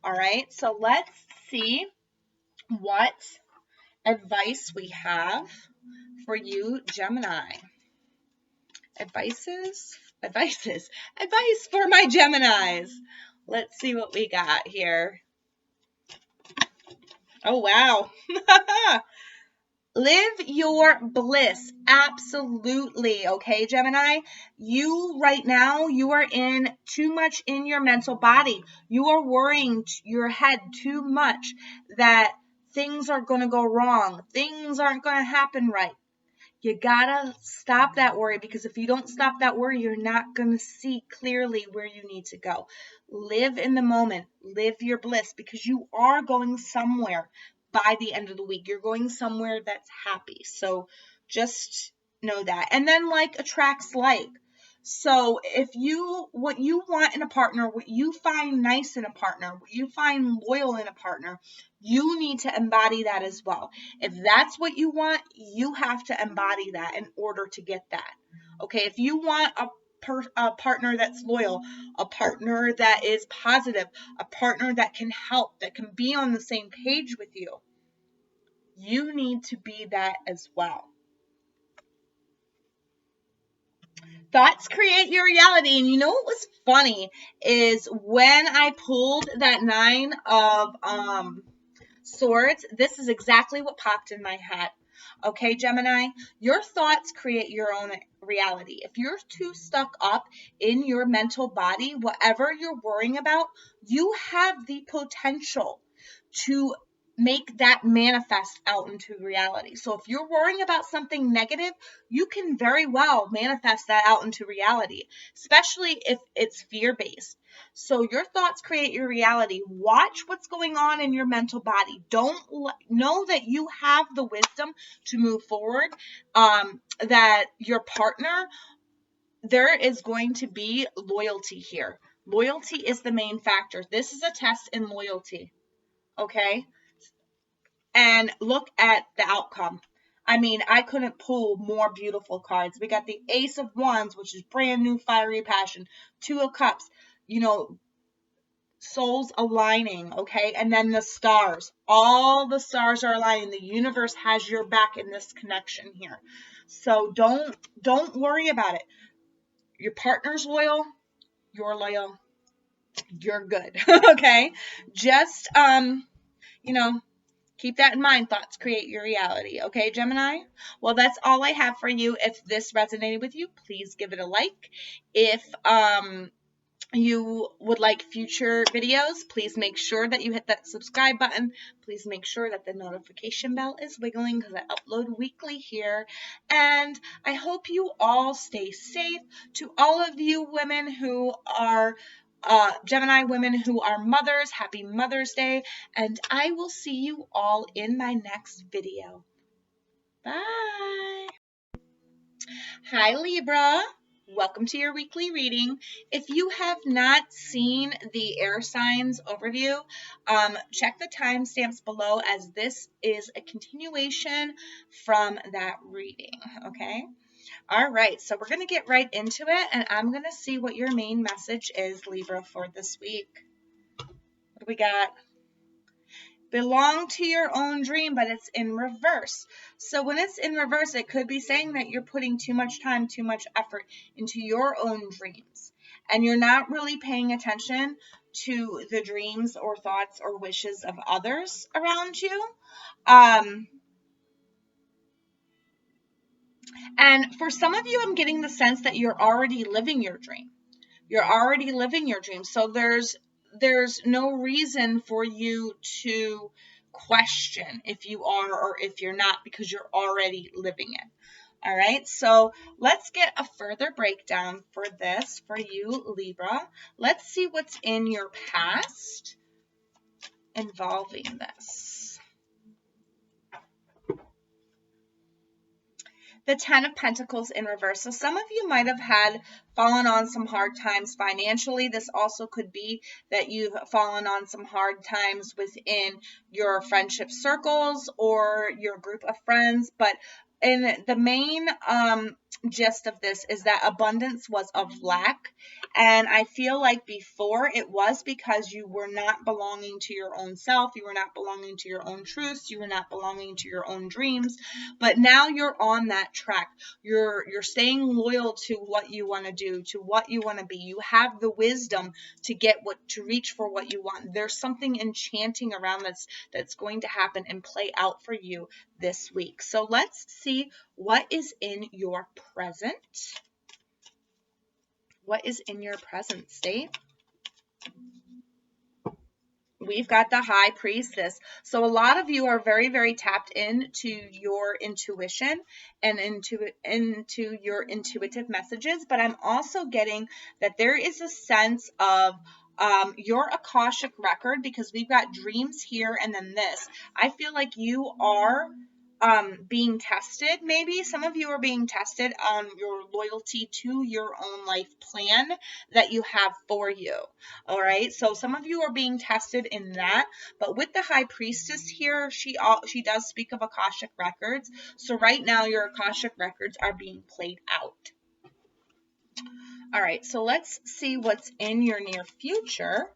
All right, so let's see what advice we have for you, Gemini. Advices advice for my Geminis. Let's see what we got here. Oh, wow. Live your bliss. Absolutely. Okay, Gemini? You right now, you are in too much in your mental body. You are worrying your head too much that things are going to go wrong. Things aren't going to happen right. You gotta stop that worry, because if you don't stop that worry, you're not gonna see clearly where you need to go. Live in the moment. Live your bliss, because you are going somewhere by the end of the week. You're going somewhere that's happy. So just know that. And then like attracts like. So if what you want in a partner, what you find nice in a partner, what you find loyal in a partner, you need to embody that as well. If that's what you want, you have to embody that in order to get that. Okay, if you want a partner that's loyal, a partner that is positive, a partner that can help, that can be on the same page with you, you need to be that as well. Thoughts create your reality. And you know what was funny is when I pulled that 9 of Swords, this is exactly what popped in my head. Okay, Gemini, your thoughts create your own reality. If you're too stuck up in your mental body, whatever you're worrying about, you have the potential to make that manifest out into reality. So if you're worrying about something negative, you can very well manifest that out into reality, especially if it's fear-based. So your thoughts create your reality. Watch what's going on in your mental body. Know that you have the wisdom to move forward, that your partner, there is going to be loyalty here. Loyalty is the main factor. This is a test in loyalty. Okay? And look at the outcome. I mean, I couldn't pull more beautiful cards. We got the Ace of Wands, which is brand new fiery passion. 2 of Cups, souls aligning, okay? And then the stars. All the stars are aligning. The universe has your back in this connection here. So don't worry about it. Your partner's loyal, you're loyal, you're good. Okay? Just keep that in mind. Thoughts create your reality. Okay, Gemini? Well, that's all I have for you. If this resonated with you, please give it a like. If you would like future videos, please make sure that you hit that subscribe button. Please make sure that the notification bell is wiggling, because I upload weekly here. And I hope you all stay safe. To all of you women who are Gemini women who are mothers, happy Mother's Day, and I will see you all in my next video. Bye. Hi, Libra. Welcome to your weekly reading. If you have not seen the air signs overview, check the timestamps below, as this is a continuation from that reading, okay? All right, so we're going to get right into it, and I'm going to see what your main message is, Libra, for this week. What do we got? Belong to your own dream, but it's in reverse. So when it's in reverse, it could be saying that you're putting too much time, too much effort into your own dreams, and you're not really paying attention to the dreams or thoughts or wishes of others around you. And for some of you, I'm getting the sense that you're already living your dream. You're already living your dream. So there's no reason for you to question if you are or if you're not, because you're already living it. All right, so let's get a further breakdown for this for you, Libra. Let's see what's in your past involving this. The 10 of Pentacles in reverse. So some of you might have had fallen on some hard times financially. This also could be that you've fallen on some hard times within your friendship circles or your group of friends. But in the main gist of this is that abundance was of lack, and I feel like before it was because you were not belonging to your own self, you were not belonging to your own truths, you were not belonging to your own dreams, but now you're on that track. You're staying loyal to what you want to do, to what you want to be. You have the wisdom to reach for what you want. There's something enchanting around that's going to happen and play out for you this week. So let's see what is in your present. What is in your present state? We've got the High Priestess. So a lot of you are very, very tapped into your intuition and into your intuitive messages. But I'm also getting that there is a sense of your Akashic record, because we've got dreams here and then this. I feel like you are being tested. Maybe some of you are being tested on your loyalty to your own life plan that you have for you. All right, so some of you are being tested in that, but with the High Priestess here, she does speak of Akashic records. So right now your Akashic records are being played out. All right, so let's see what's in your near future.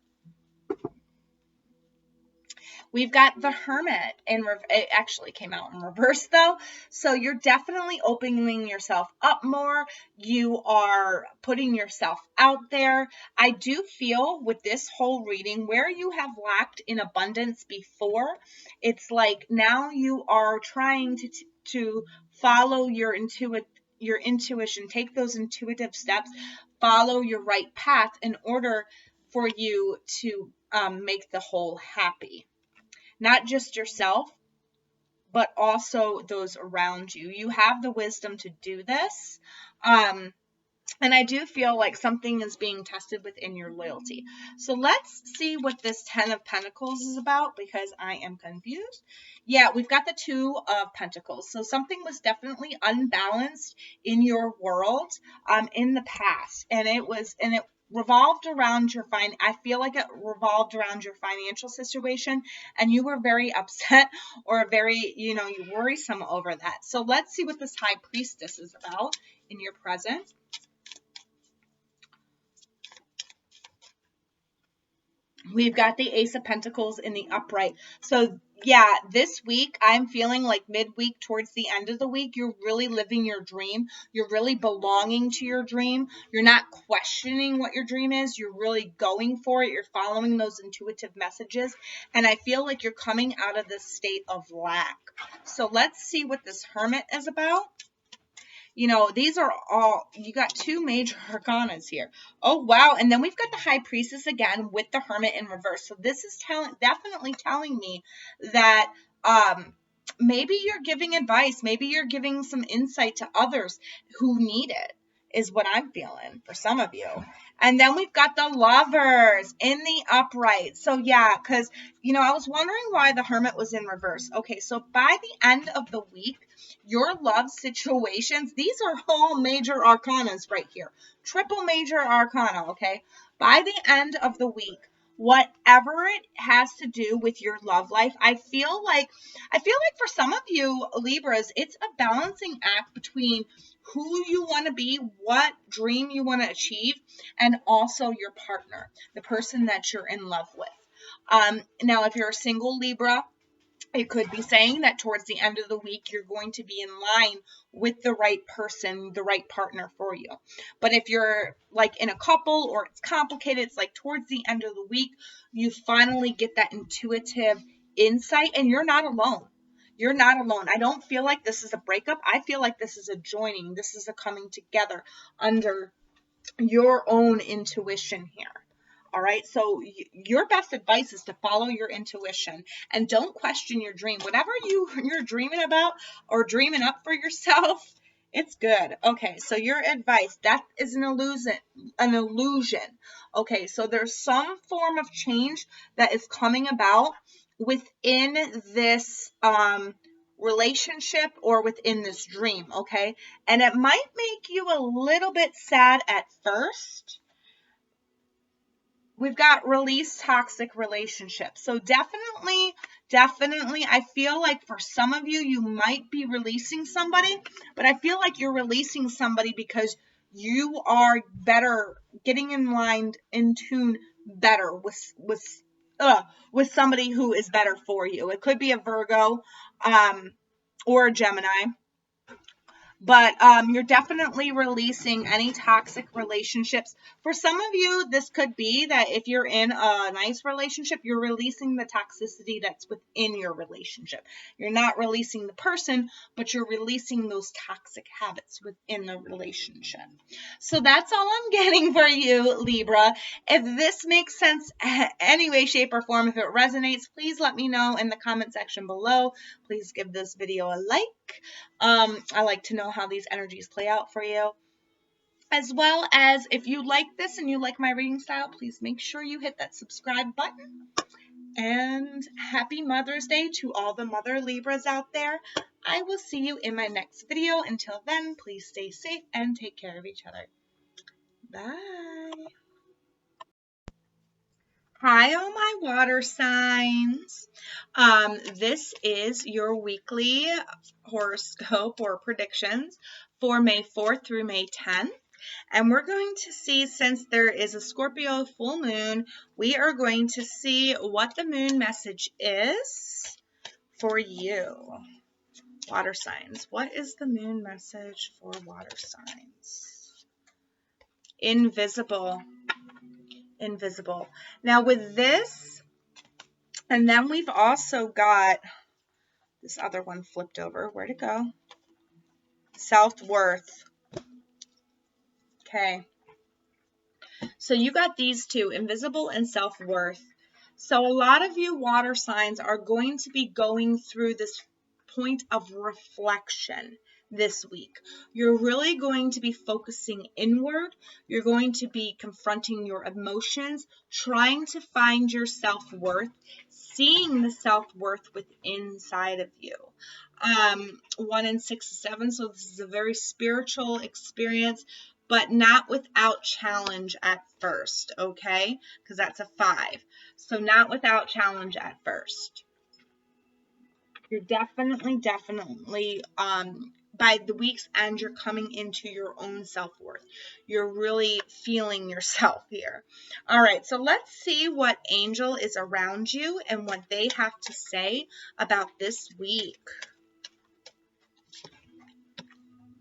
We've got the Hermit it actually came out in reverse though. So you're definitely opening yourself up more. You are putting yourself out there. I do feel with this whole reading, where you have lacked in abundance before, it's like now you are trying to follow your intuition, take those intuitive steps, follow your right path in order for you to make the whole happy. Not just yourself, but also those around you. You have the wisdom to do this. And I do feel like something is being tested within your loyalty. So let's see what this 10 of Pentacles is about, because I am confused. Yeah, we've got the 2 of Pentacles. So something was definitely unbalanced in your world in the past. And it revolved around I feel like it revolved around your financial situation, and you were very upset or very, you worrisome over that. So let's see what this High Priestess is about in your present. We've got the Ace of Pentacles in the upright. So yeah, this week I'm feeling like midweek towards the end of the week, you're really living your dream. You're really belonging to your dream. You're not questioning what your dream is. You're really going for it. You're following those intuitive messages. And I feel like you're coming out of this state of lack. So let's see what this Hermit is about. These are all, you got 2 major arcanas here. Oh, wow. And then we've got the High Priestess again with the Hermit in reverse. So this is definitely telling me that maybe you're giving advice. Maybe you're giving some insight to others who need it, is what I'm feeling for some of you. And then we've got the Lovers in the upright. So yeah, because, I was wondering why the Hermit was in reverse. Okay, so by the end of the week, your love situations, these are all major arcanas right here. Triple major arcana, okay? By the end of the week, whatever it has to do with your love life, I feel like for some of you Libras, it's a balancing act between who you want to be, what dream you want to achieve, and also your partner, the person that you're in love with. Now, if you're a single Libra, it could be saying that towards the end of the week, you're going to be in line with the right person, the right partner for you. But if you're like in a couple or it's complicated, it's like towards the end of the week, you finally get that intuitive insight and you're not alone. You're not alone. I don't feel like this is a breakup. I feel like this is a joining. This is a coming together under your own intuition here. All right, so your best advice is to follow your intuition and don't question your dream. Whatever you're dreaming about or dreaming up for yourself, it's good. Okay, so your advice, that is an illusion. Okay, so there's some form of change that is coming about within this relationship or within this dream, okay? And it might make you a little bit sad at first. We've got release toxic relationships. So definitely definitely, I feel like for some of you, you might be releasing somebody, but I feel like you're releasing somebody because you are better, getting in line, in tune better with somebody who is better for you. It could be a Virgo, or a Gemini. But you're definitely releasing any toxic relationships. For some of you, this could be that if you're in a nice relationship, you're releasing the toxicity that's within your relationship. You're not releasing the person, but you're releasing those toxic habits within the relationship. So that's all I'm getting for you, Libra. If this makes sense any way, shape, or form, if it resonates, please let me know in the comment section below. Please give this video a like. I like to know how these energies play out for you. As well as if you like this and you like my reading style, please make sure you hit that subscribe button. And happy Mother's Day to all the Mother Libras out there. I will see you in my next video. Until then, please stay safe and take care of each other. Bye. Hi, all my water signs. This is your weekly horoscope or predictions for May 4th through May 10th. And we're going to see, since there is a Scorpio full moon, we are going to see what the moon message is for you. Water signs. What is the moon message for water signs? Invisible. Invisible. Now with this, and then we've also got this other one flipped over. Where'd it go? Self-worth. Okay. So you got these two, invisible and self-worth. So a lot of you water signs are going to be going through this point of reflection this week. You're really going to be focusing inward. You're going to be confronting your emotions, trying to find your self-worth, seeing the self-worth within inside of you. 1 and 6 to 7, so this is a very spiritual experience, but not without challenge at first, okay? Because that's a 5. So not without challenge at first. You're definitely, by the week's end, you're coming into your own self-worth. You're really feeling yourself here. All right, so let's see what angel is around you and what they have to say about this week.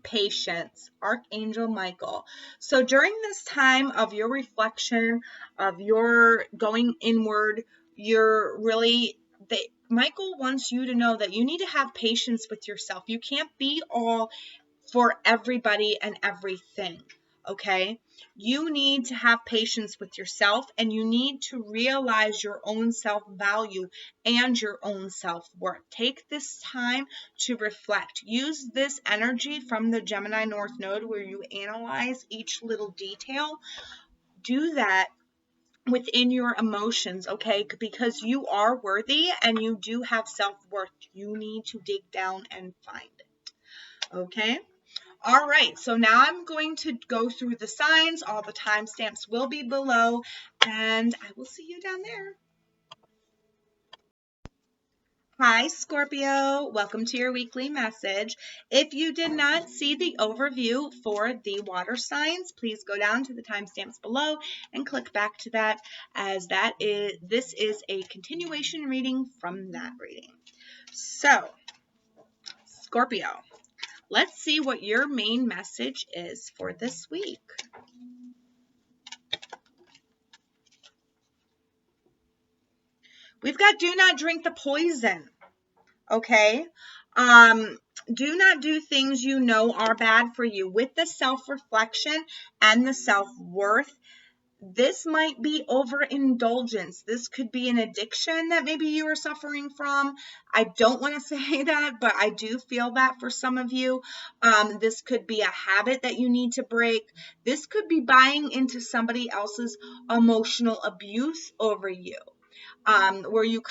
Patience, Archangel Michael. So during this time of your reflection, of your going inward, you're really, Michael wants you to know that you need to have patience with yourself. You can't be all for everybody and everything, okay? You need to have patience with yourself, and you need to realize your own self-value and your own self-worth. Take this time to reflect. Use this energy from the Gemini North Node where you analyze each little detail. Do that within your emotions, okay? Because you are worthy and you do have self-worth. You need to dig down and find it, okay? All right, so now I'm going to go through the signs. All the timestamps will be below, and I will see you down there. Hi, Scorpio. Welcome to your weekly message. If you did not see the overview for the water signs, please go down to the timestamps below and click back to that, as this is a continuation reading from that reading. So, Scorpio, let's see what your main message is for this week. We've got do not drink the poison, okay? Do not do things you know are bad for you. With the self-reflection and the self-worth, this might be overindulgence. This could be an addiction that maybe you are suffering from. I don't want to say that, but I do feel that for some of you. This could be a habit that you need to break. This could be buying into somebody else's emotional abuse over you. Where you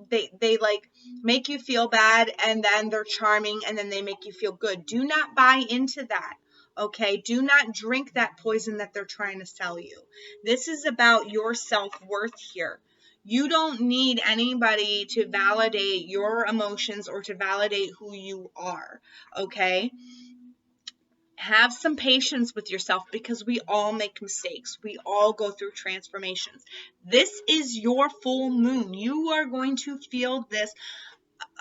they like make you feel bad, and then they're charming, and then they make you feel good. Do not buy into that, okay? Do not drink that poison that they're trying to sell you. This is about your self-worth here. You don't need anybody to validate your emotions or to validate who you are, okay? Have some patience with yourself because we all make mistakes. We all go through transformations. This is your full moon. You are going to feel this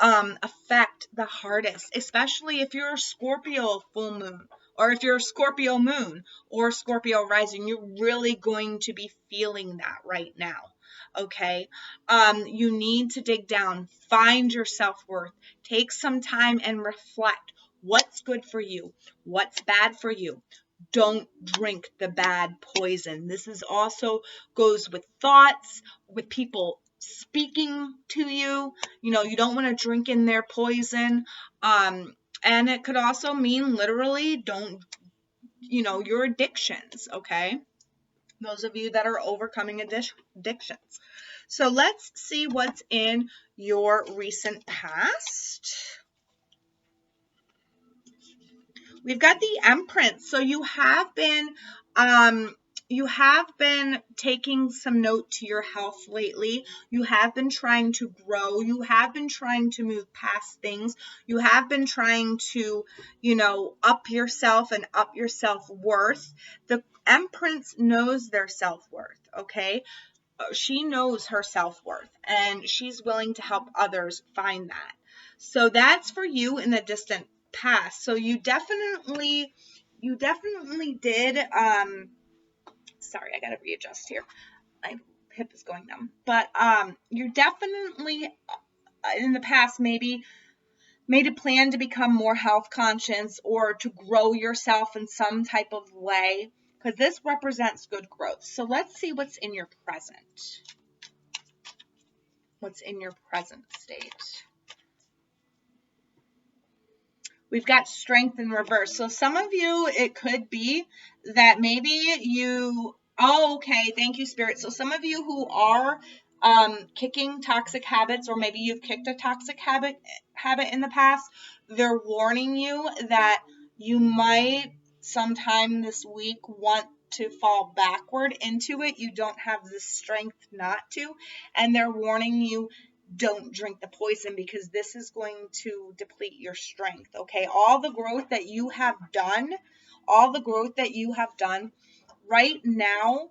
affect the hardest, especially if you're a Scorpio full moon, or if you're a Scorpio moon or Scorpio rising. You're really going to be feeling that right now. Okay. You need to dig down, find your self-worth, take some time and reflect. What's good for you? What's bad for you? Don't drink the bad poison. This is also goes with thoughts, with people speaking to you. You know, you don't want to drink in their poison. And it could also mean literally don't, you know, your addictions, okay? Those of you that are overcoming addictions. So let's see what's in your recent past. We've got the Empress. So you have been taking some note to your health lately. You have been trying to grow. You have been trying to move past things. You have been trying to, you know, up yourself and up your self-worth. The Empress knows their self-worth, okay? She knows her self-worth and she's willing to help others find that. So that's for you in the distant past. So you definitely did, sorry, I gotta readjust here. My hip is going numb. But you're definitely in the past maybe made a plan to become more health conscious or to grow yourself in some type of way, because this represents good growth. So let's see what's in your present. What's in your present state? We've got Strength in reverse. So some of you, it could be that maybe you, okay, thank you, Spirit. So some of you who are kicking toxic habits, or maybe you've kicked a toxic habit in the past, they're warning you that you might sometime this week want to fall backward into it. You don't have the strength not to, and they're warning you, don't drink the poison, because this is going to deplete your strength, okay? All the growth that you have done right now,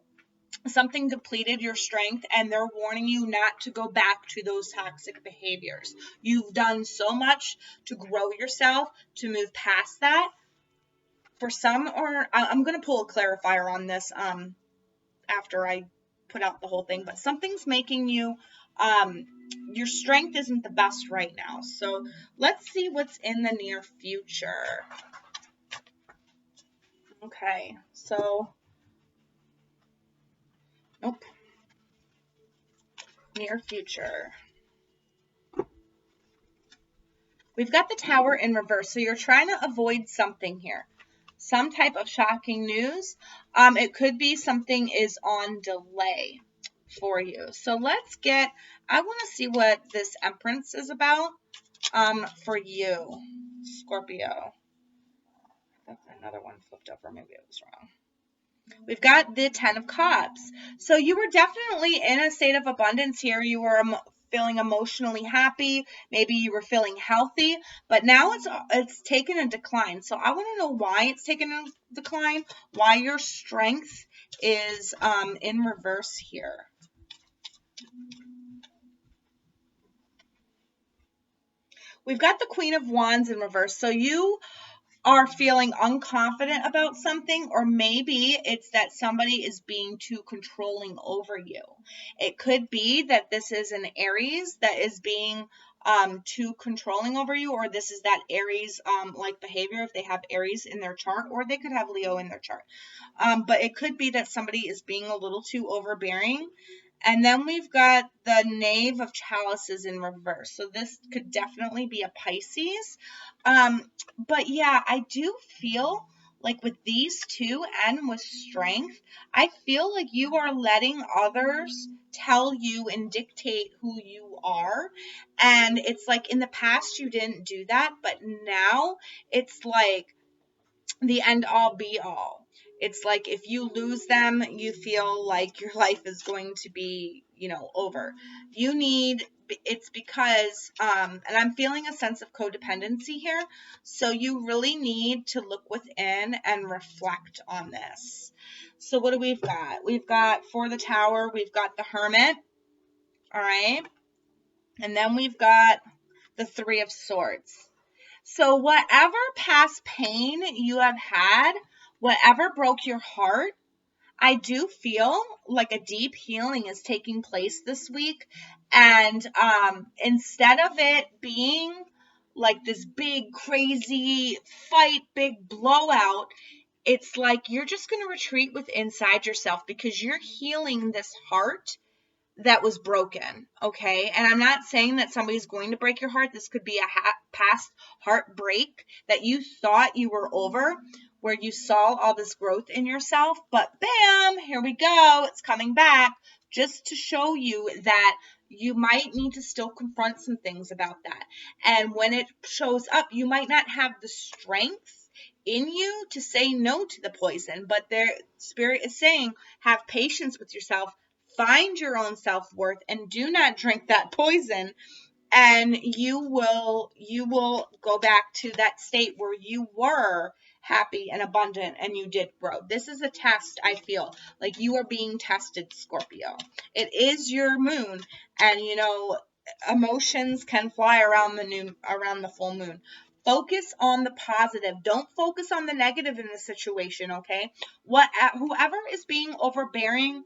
something depleted your strength, and they're warning you not to go back to those toxic behaviors. You've done so much to grow yourself, to move past that. For some, or I'm going to pull a clarifier on this after I put out the whole thing, but something's making you, your strength isn't the best right now. So let's see what's in the near future. Okay, so, nope, near future. We've got the Tower in reverse, so you're trying to avoid something here. Some type of shocking news. It could be something is on delay for you. So let's get, I want to see what this Empress is about for you, Scorpio. That's another one flipped over. Maybe it was wrong. We've got the Ten of Cups. So you were definitely in a state of abundance here. You were feeling emotionally happy. Maybe you were feeling healthy, but now it's taken a decline. So I want to know why it's taken a decline, why your strength is in reverse here. We've got the Queen of Wands in reverse. So you are feeling unconfident about something, or maybe it's that somebody is being too controlling over you. It could be that this is an Aries that is being too controlling over you, or this is that Aries like behavior if they have Aries in their chart, or they could have Leo in their chart. But it could be that somebody is being a little too overbearing. And then we've got the Knave of Chalices in reverse. So this could definitely be a Pisces. But yeah, I do feel like with these two and with Strength, I feel like you are letting others tell you and dictate who you are. And it's like in the past you didn't do that, but now it's like the end all be all. It's like if you lose them, you feel like your life is going to be, over. It's because, and I'm feeling a sense of codependency here. So you really need to look within and reflect on this. So what do we've got? We've got for the Tower, we've got the Hermit. All right. And then we've got the Three of Swords. So whatever past pain you have had, whatever broke your heart, I do feel like a deep healing is taking place this week. And instead of it being like this big, crazy fight, big blowout, it's like you're just going to retreat inside yourself because you're healing this heart that was broken, okay? And I'm not saying that somebody's going to break your heart. This could be a past heartbreak that you thought you were over, where you saw all this growth in yourself, but bam, here we go. It's coming back just to show you that you might need to still confront some things about that. And when it shows up, you might not have the strength in you to say no to the poison, but their spirit is saying, have patience with yourself. Find your own self-worth and do not drink that poison, and you will go back to that state where you were happy and abundant and you did grow. This is a test. I feel like you are being tested, Scorpio. It is your moon, and emotions can fly around the full moon. Focus on the positive. Don't focus on the negative in the situation, okay? Whoever is being overbearing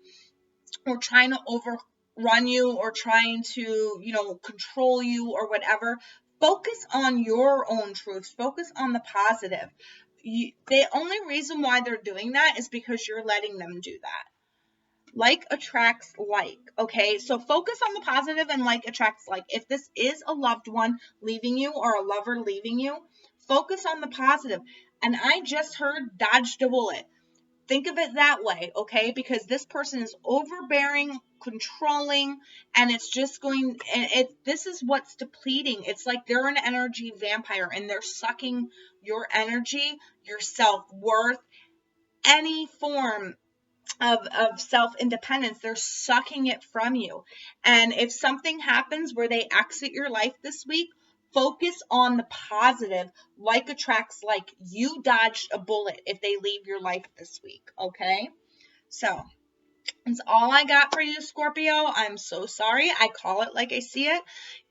or trying to overrun you or trying to, control you or whatever, focus on your own truths. Focus on the positive. The only reason why they're doing that is because you're letting them do that. Like attracts like, okay? So focus on the positive, and like attracts like. If this is a loved one leaving you or a lover leaving you, focus on the positive. And I just heard dodged a bullet. Think of it that way, okay? Because this person is overbearing, controlling, and it's just this is what's depleting. It's like they're an energy vampire, and they're sucking your energy, your self-worth, any form of self-independence. They're sucking it from you. And if something happens where they exit your life this week, focus on the positive. Like attracts like. You dodged a bullet if they leave your life this week, okay? So that's all I got for you, Scorpio. I'm so sorry. I call it like I see it.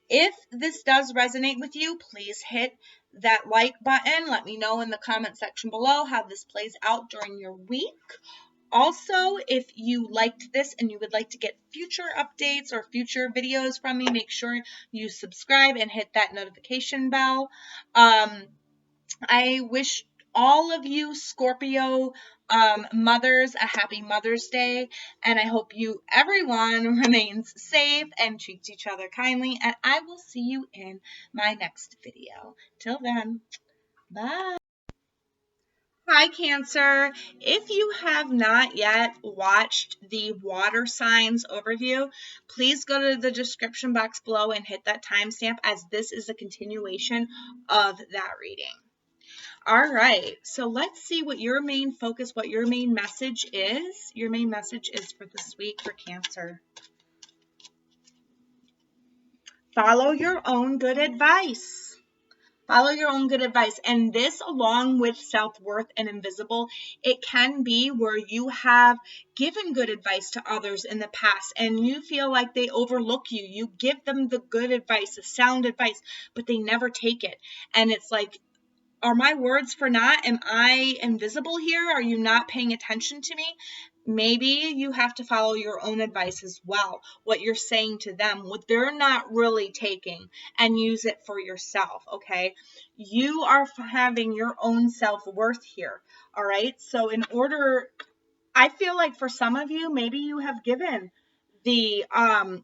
If this does resonate with you, please hit that like button. Let me know in the comment section below how this plays out during your week. Also, if you liked this and you would like to get future updates or future videos from me, make sure you subscribe and hit that notification bell. I wish all of you Scorpio mothers a happy Mother's Day, and I hope everyone remains safe and treats each other kindly, and I will see you in my next video. Till then, bye. Hi, Cancer. If you have not yet watched the water signs overview, please go to the description box below and hit that timestamp, as this is a continuation of that reading. All right, so let's see what your main focus, what your main message is. Your main message is for this week for Cancer. Follow your own good advice. Follow your own good advice. And this, along with self-worth and invisible, it can be where you have given good advice to others in the past and you feel like they overlook you. You give them the good advice, the sound advice, but they never take it. And it's like, are my words for naught? Am I invisible here? Are you not paying attention to me? Maybe you have to follow your own advice as well. What you're saying to them, what they're not really taking, and use it for yourself, okay? You are having your own self-worth here, all right? So I feel like for some of you, maybe you have given the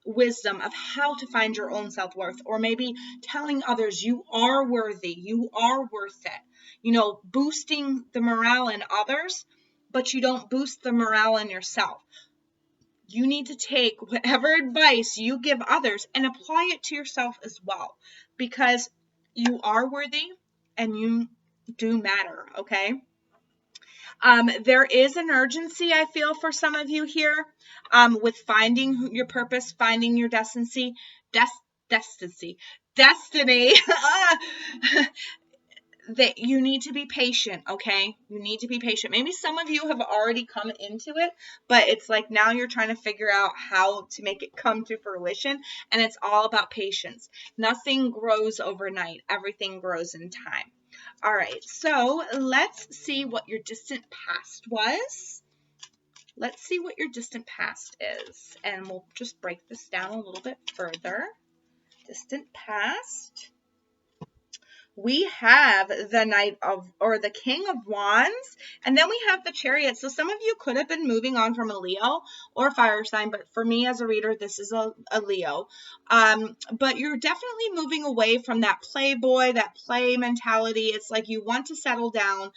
wisdom of how to find your own self-worth, or maybe telling others you are worthy, you are worth it, boosting the morale in others, but you don't boost the morale in yourself. You need to take whatever advice you give others and apply it to yourself as well, because you are worthy and you do matter, okay? There is an urgency, I feel, for some of you here, with finding your purpose, finding your destiny. That you need to be patient, okay? You need to be patient. Maybe some of you have already come into it, but it's like now you're trying to figure out how to make it come to fruition, and it's all about patience. Nothing grows overnight. Everything grows in time. All right, so let's see what your distant past was. Let's see what your distant past is, and we'll just break this down a little bit further. Distant past. We have the King of Wands, and then we have the Chariot. So some of you could have been moving on from a Leo or a fire sign, but for me as a reader, this is a Leo. But you're definitely moving away from that playboy, that play mentality. It's like you want to settle down.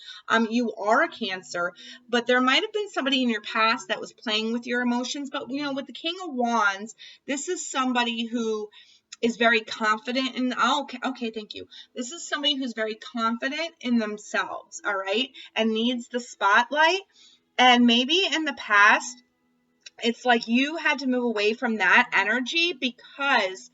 You are a Cancer, but there might have been somebody in your past that was playing with your emotions. But, you know, with the King of Wands, this is somebody who is very confident in, okay, thank you. This is somebody who's very confident in themselves, all right, and needs the spotlight. And maybe in the past, it's like you had to move away from that energy because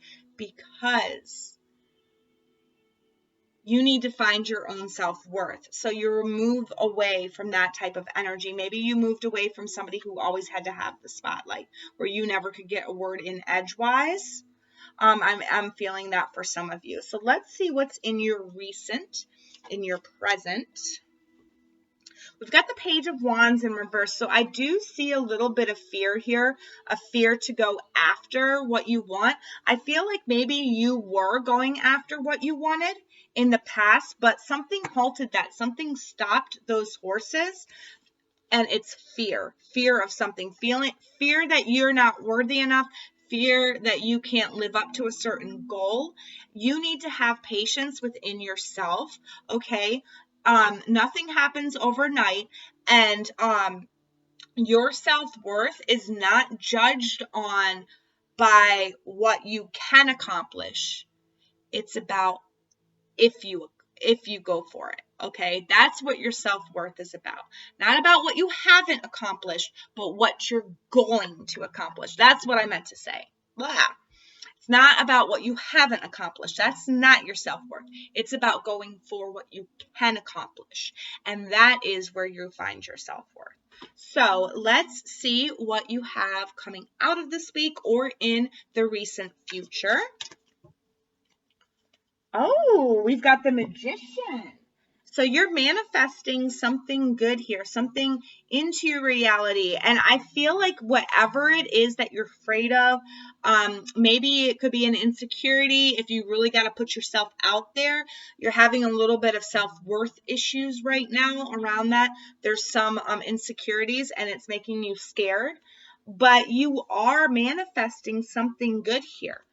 you need to find your own self-worth. So you move away from that type of energy. Maybe you moved away from somebody who always had to have the spotlight, where you never could get a word in edgewise. I'm feeling that for some of you. So let's see what's in your recent, in your present. We've got the Page of Wands in reverse. So I do see a little bit of fear here, a fear to go after what you want. I feel like maybe you were going after what you wanted in the past, but something halted that. Something stopped those horses. And it's fear of something, fear that you're not worthy enough, fear that you can't live up to a certain goal. You need to have patience within yourself, okay? Nothing happens overnight, and your self-worth is not judged on by what you can accomplish. It's about if you go for it, okay? That's what your self-worth is about. Not about what you haven't accomplished, but what you're going to accomplish. That's what I meant to say. Blah. It's not about what you haven't accomplished. That's not your self-worth. It's about going for what you can accomplish. And that is where you find your self-worth. So let's see what you have coming out of this week or in the recent future. Oh, we've got the Magician. So you're manifesting something good here, something into your reality. And I feel like whatever it is that you're afraid of, maybe it could be an insecurity. If you really got to put yourself out there, you're having a little bit of self-worth issues right now around that. There's some insecurities and it's making you scared. But you are manifesting something good here.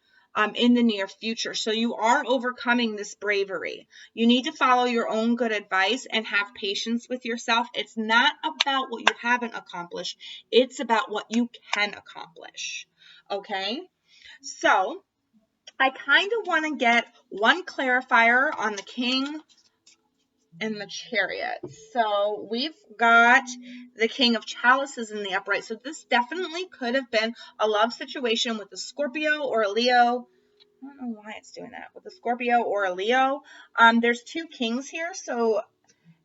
In the near future. So you are overcoming this bravery. You need to follow your own good advice and have patience with yourself. It's not about what you haven't accomplished. It's about what you can accomplish. Okay? So I kind of want to get one clarifier on the King and the Chariot. So we've got the King of Chalices in the upright. So this definitely could have been a love situation with a Scorpio or a Leo. I don't know why it's doing that with a Scorpio or a Leo. There's two kings here. So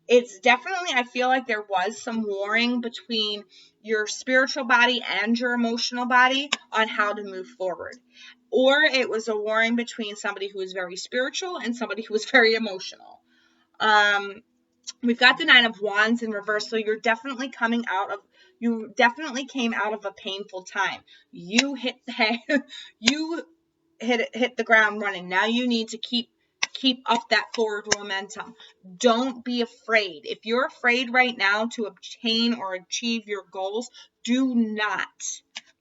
it's definitely, I feel like there was some warring between your spiritual body and your emotional body on how to move forward. Or it was a warring between somebody who is very spiritual and somebody who is very emotional. We've got the Nine of Wands in reverse, so you definitely came out of a painful time. You hit the ground running. Now you need to keep up that forward momentum. Don't be afraid. If you're afraid right now to obtain or achieve your goals, do not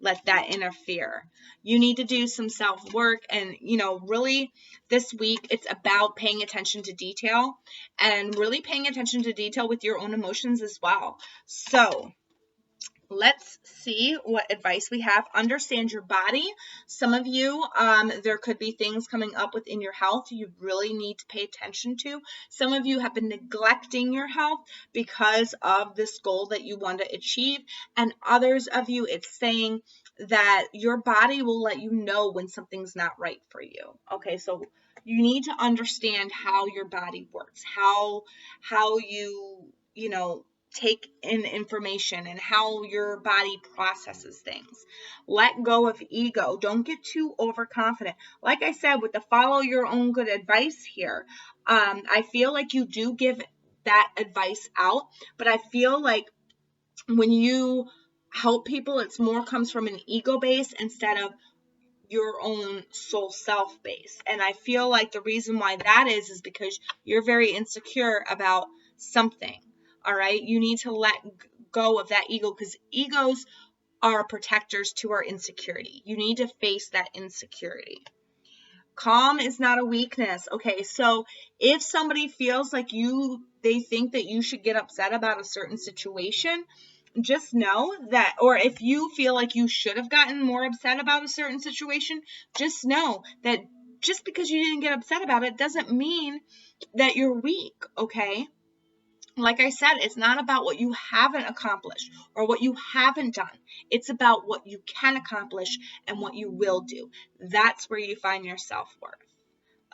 let that interfere. You need to do some self-work, and really this week it's about paying attention to detail and really paying attention to detail with your own emotions as well. So Let's see what advice we have. Understand your body. Some of you, there could be things coming up within your health you really need to pay attention to. Some of you have been neglecting your health because of this goal that you want to achieve. And others of you, it's saying that your body will let you know when something's not right for you. Okay, so you need to understand how your body works, how you know, take in information and how your body processes things. Let go of ego. Don't get too overconfident. Like I said, with the follow your own good advice here, I feel like you do give that advice out, but I feel like when you help people, it's more comes from an ego base instead of your own soul self base. And I feel like the reason why that is because you're very insecure about something. All right. You need to let go of that ego, because egos are protectors to our insecurity. You need to face that insecurity. Calm is not a weakness. Okay. So if somebody feels like they think that you should get upset about a certain situation, just know that, or if you feel like you should have gotten more upset about a certain situation, just know that just because you didn't get upset about it doesn't mean that you're weak, okay? Like I said, it's not about what you haven't accomplished or what you haven't done. It's about what you can accomplish and what you will do. That's where you find your self-worth.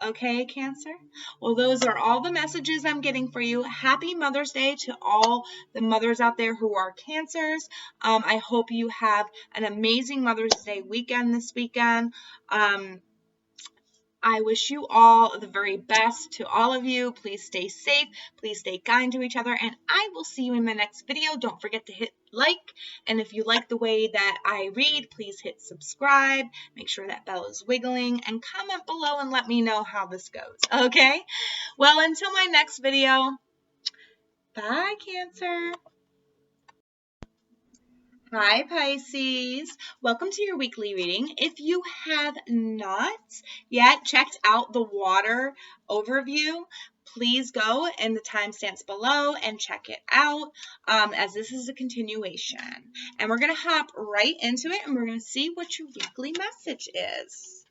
Okay, Cancer? Well, those are all the messages I'm getting for you. Happy Mother's Day to all the mothers out there who are Cancers. I hope you have an amazing Mother's Day weekend this weekend. I wish you all the very best to all of you. Please stay safe. Please stay kind to each other. And I will see you in my next video. Don't forget to hit like. And if you like the way that I read, please hit subscribe. Make sure that bell is wiggling. And comment below and let me know how this goes. Okay? Well, until my next video. Bye, Cancer. Hi, Pisces. Welcome to your weekly reading. If you have not yet checked out the water overview, please go in the timestamps below and check it out, as this is a continuation. And we're going to hop right into it, and we're going to see what your weekly message is.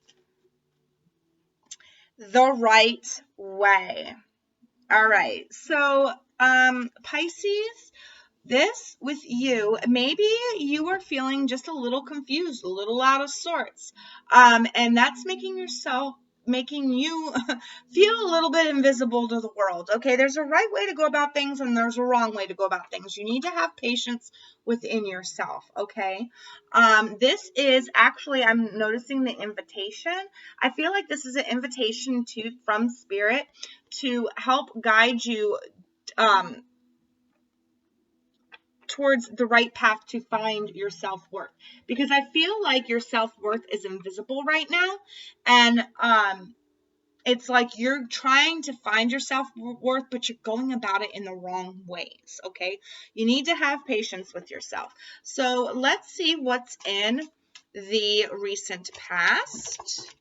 The right way. All right. So, Pisces, this with you, maybe you are feeling just a little confused, a little out of sorts. And that's making you feel a little bit invisible to the world. Okay, there's a right way to go about things and there's a wrong way to go about things. You need to have patience within yourself, okay? This is actually, I'm noticing the invitation. I feel like this is an invitation from Spirit to help guide you towards the right path to find your self-worth, because I feel like your self-worth is invisible right now, and it's like you're trying to find your self-worth, but you're going about it in the wrong ways. Okay, you need to have patience with yourself. So let's see what's in the recent past.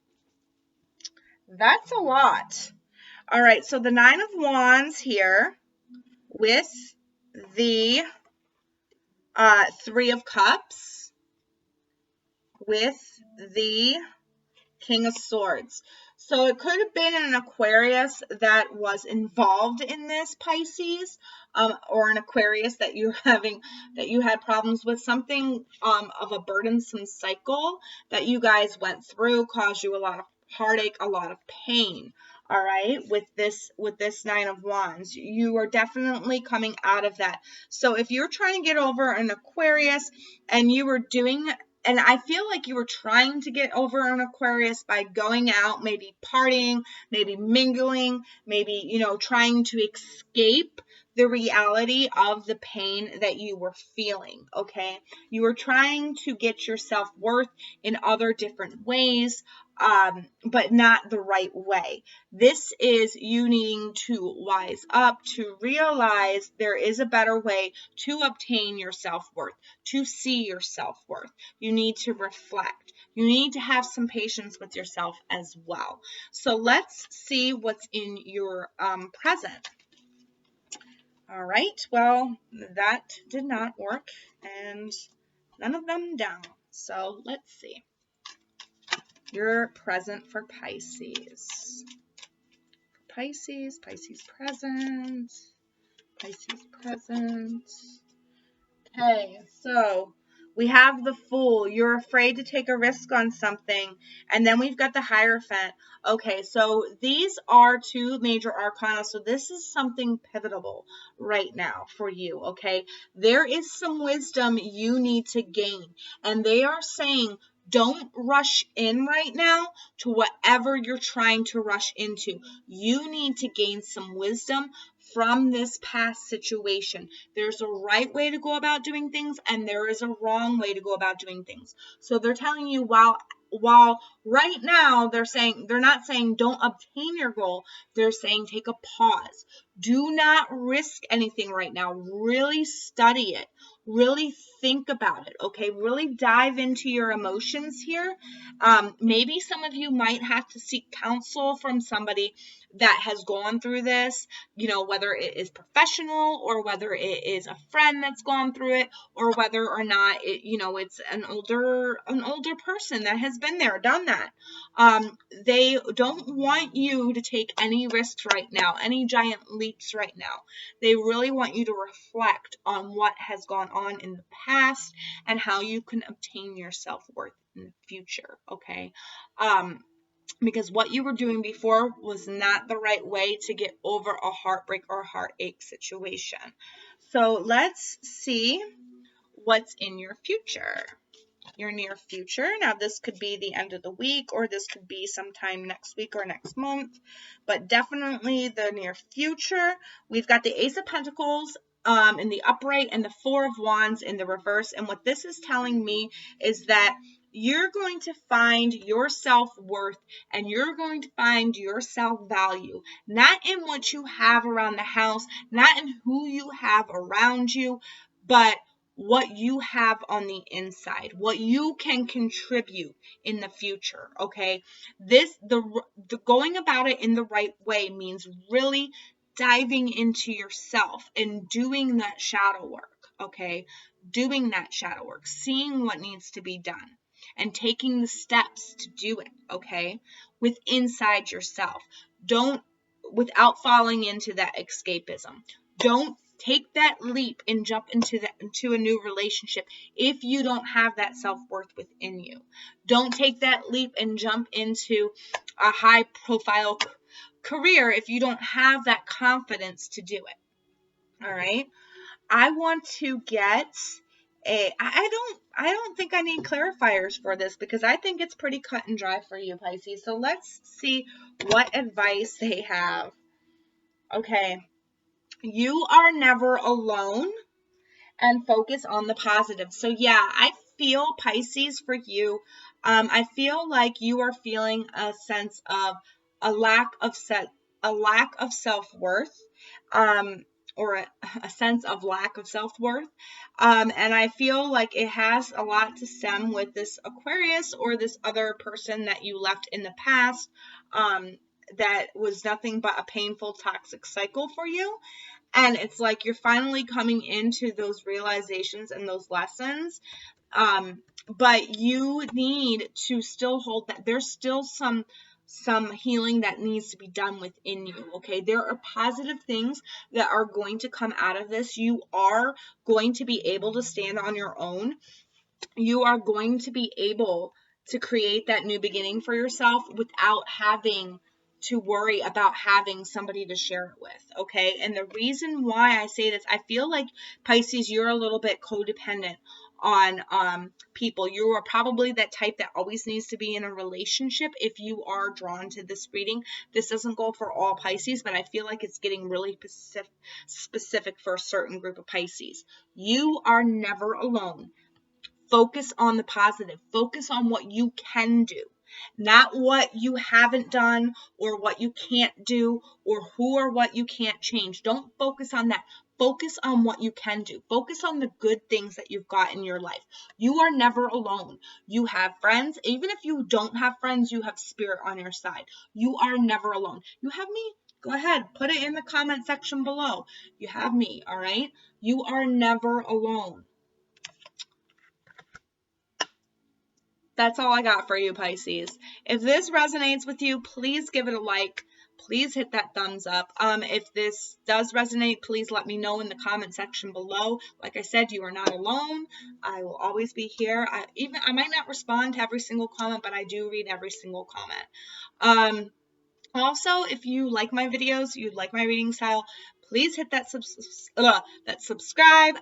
That's a lot. All right, so the 9 of Wands here with the 3 of Cups with the King of Swords. So it could have been an Aquarius that was involved in this, Pisces, or an Aquarius that you had problems with, something of a burdensome cycle that you guys went through, caused you a lot of heartache, a lot of pain. All right, with this 9 of Wands, you are definitely coming out of that. So if you're trying to get over an Aquarius and you were doing, and I feel like you were trying to get over an Aquarius by going out, maybe partying, maybe mingling, maybe, trying to escape the reality of the pain that you were feeling, okay? You were trying to get your self-worth in other different ways, but not the right way. This is you needing to wise up, to realize there is a better way to obtain your self-worth, to see your self-worth. You need to reflect. You need to have some patience with yourself as well. So let's see what's in your present. All right, well, that did not work, and none of them down. So let's see. Your present for Pisces. Pisces present. Pisces present. Okay, so we have the Fool. You're afraid to take a risk on something. And then we've got the Hierophant. Okay, so these are two major arcana. So this is something pivotal right now for you, okay? There is some wisdom you need to gain. And they are saying, don't rush in right now to whatever you're trying to rush into. You need to gain some wisdom from this past situation. There's a right way to go about doing things, and there is a wrong way to go about doing things. So they're telling you while right now they're not saying don't obtain your goal, they're saying take a pause. Do not risk anything right now. Really study it. Really think about it, okay? Really dive into your emotions here. Maybe some of you might have to seek counsel from somebody that has gone through this, whether it is professional or whether it is a friend that's gone through it, or whether or not it's an older person that has been there, done that. They don't want you to take any risks right now, any giant leaps right now. They really want you to reflect on what has gone on in the past and how you can obtain your self-worth in the future, okay? Because what you were doing before was not the right way to get over a heartbreak or heartache situation. So let's see what's in your future. Your near future. Now, this could be the end of the week, or this could be sometime next week or next month, but definitely the near future. We've got the Ace of Pentacles in the upright and the Four of Wands in the reverse. And what this is telling me is that you're going to find your self-worth and you're going to find your self-value, not in what you have around the house, not in who you have around you, but what you have on the inside, what you can contribute in the future, okay? The going about it in the right way means really diving into yourself and doing that shadow work, okay? Doing that shadow work, seeing what needs to be done and taking the steps to do it, okay? With inside yourself. Without falling into that escapism. Don't take that leap and jump into a new relationship if you don't have that self-worth within you. Don't take that leap and jump into a high-profile career if you don't have that confidence to do it. All right? I want to get I don't think I need clarifiers for this because I think it's pretty cut and dry for you, Pisces. So let's see what advice they have. Okay. You are never alone, and focus on the positive. So yeah, I feel, Pisces, for you, I feel like you are feeling a sense of a lack of self-worth, or a sense of lack of self-worth. And I feel like it has a lot to stem with this Aquarius or this other person that you left in the past, that was nothing but a painful, toxic cycle for you. And it's like you're finally coming into those realizations and those lessons. But you need to still hold that. There's still some healing that needs to be done within you, okay? There are positive things that are going to come out of this. You are going to be able to stand on your own. You are going to be able to create that new beginning for yourself without having to worry about having somebody to share it with, okay? And the reason why I say this, I feel like, Pisces, you're a little bit codependent on people. You are probably that type that always needs to be in a relationship if you are drawn to this reading. This doesn't go for all Pisces, but I feel like it's getting really specific for a certain group of Pisces. You are never alone. Focus on the positive. Focus on what you can do, not what you haven't done or what you can't do or who or what you can't change. Don't focus on that. Focus on what you can do. Focus on the good things that you've got in your life. You are never alone. You have friends. Even if you don't have friends, you have spirit on your side. You are never alone. You have me. Go ahead, put it in the comment section below. You have me, all right? You are never alone. That's all I got for you, Pisces. If this resonates with you, please give it a like. Please hit that thumbs up. If this does resonate, please let me know in the comment section below. Like I said, you are not alone. I will always be here. I might not respond to every single comment, but I do read every single comment. Also, if you like my videos, you like my reading style, please hit that subscribe.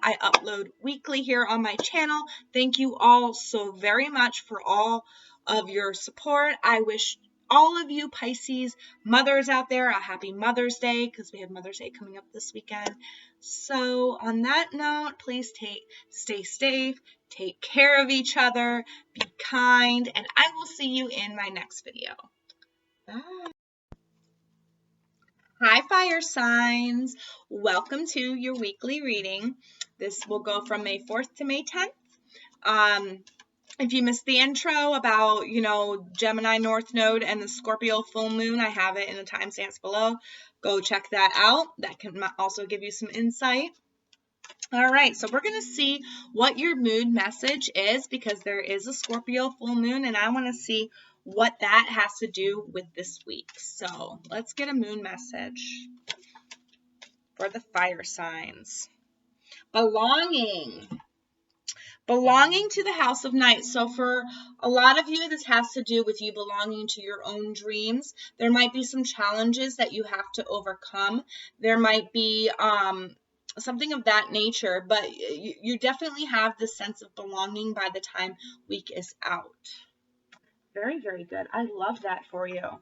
I upload weekly here on my channel. Thank you all so very much for all of your support. I wish all of you Pisces mothers out there a happy Mother's Day, because we have Mother's Day coming up this weekend. So on that note, please stay safe, take care of each other, be kind, and I will see you in my next video. Bye. Hi, fire signs. Welcome to your weekly reading. This will go from May 4th to May 10th. If you missed the intro about, Gemini North Node and the Scorpio full moon, I have it in the timestamps below. Go check that out. That can also give you some insight. All right, so we're going to see what your mood message is, because there is a Scorpio full moon, and I want to see what that has to do with this week. So let's get a moon message for the fire signs. Belonging to the house of night. So for a lot of you, this has to do with you belonging to your own dreams. There might be some challenges that you have to overcome. There might be something of that nature, but you definitely have the sense of belonging by the time week is out. Very, very good. I love that for you.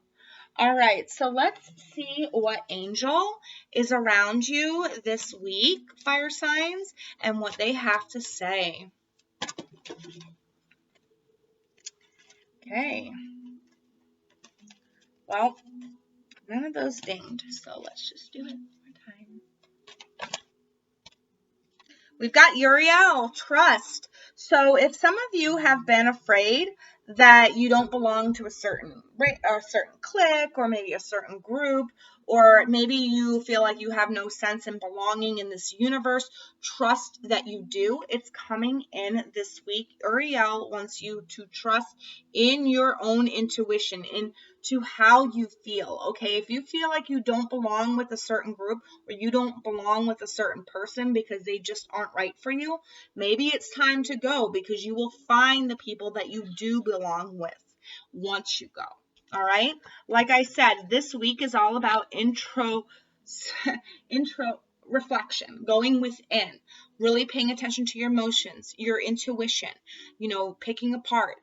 All right, so let's see what angel is around you this week, fire signs, and what they have to say. Okay. Well, none of those dinged, so let's just do it one more time. We've got Uriel, trust. So if some of you have been afraid that you don't belong to a certain clique, or maybe a certain group, or maybe you feel like you have no sense in belonging in this universe, trust that you do. It's coming in this week. Uriel wants you to trust in your own intuition, into how you feel, okay? If you feel like you don't belong with a certain group, or you don't belong with a certain person because they just aren't right for you, maybe it's time to go, because you will find the people that you do belong with once you go. All right. Like I said, this week is all about intro reflection, going within, really paying attention to your emotions, your intuition, picking apart,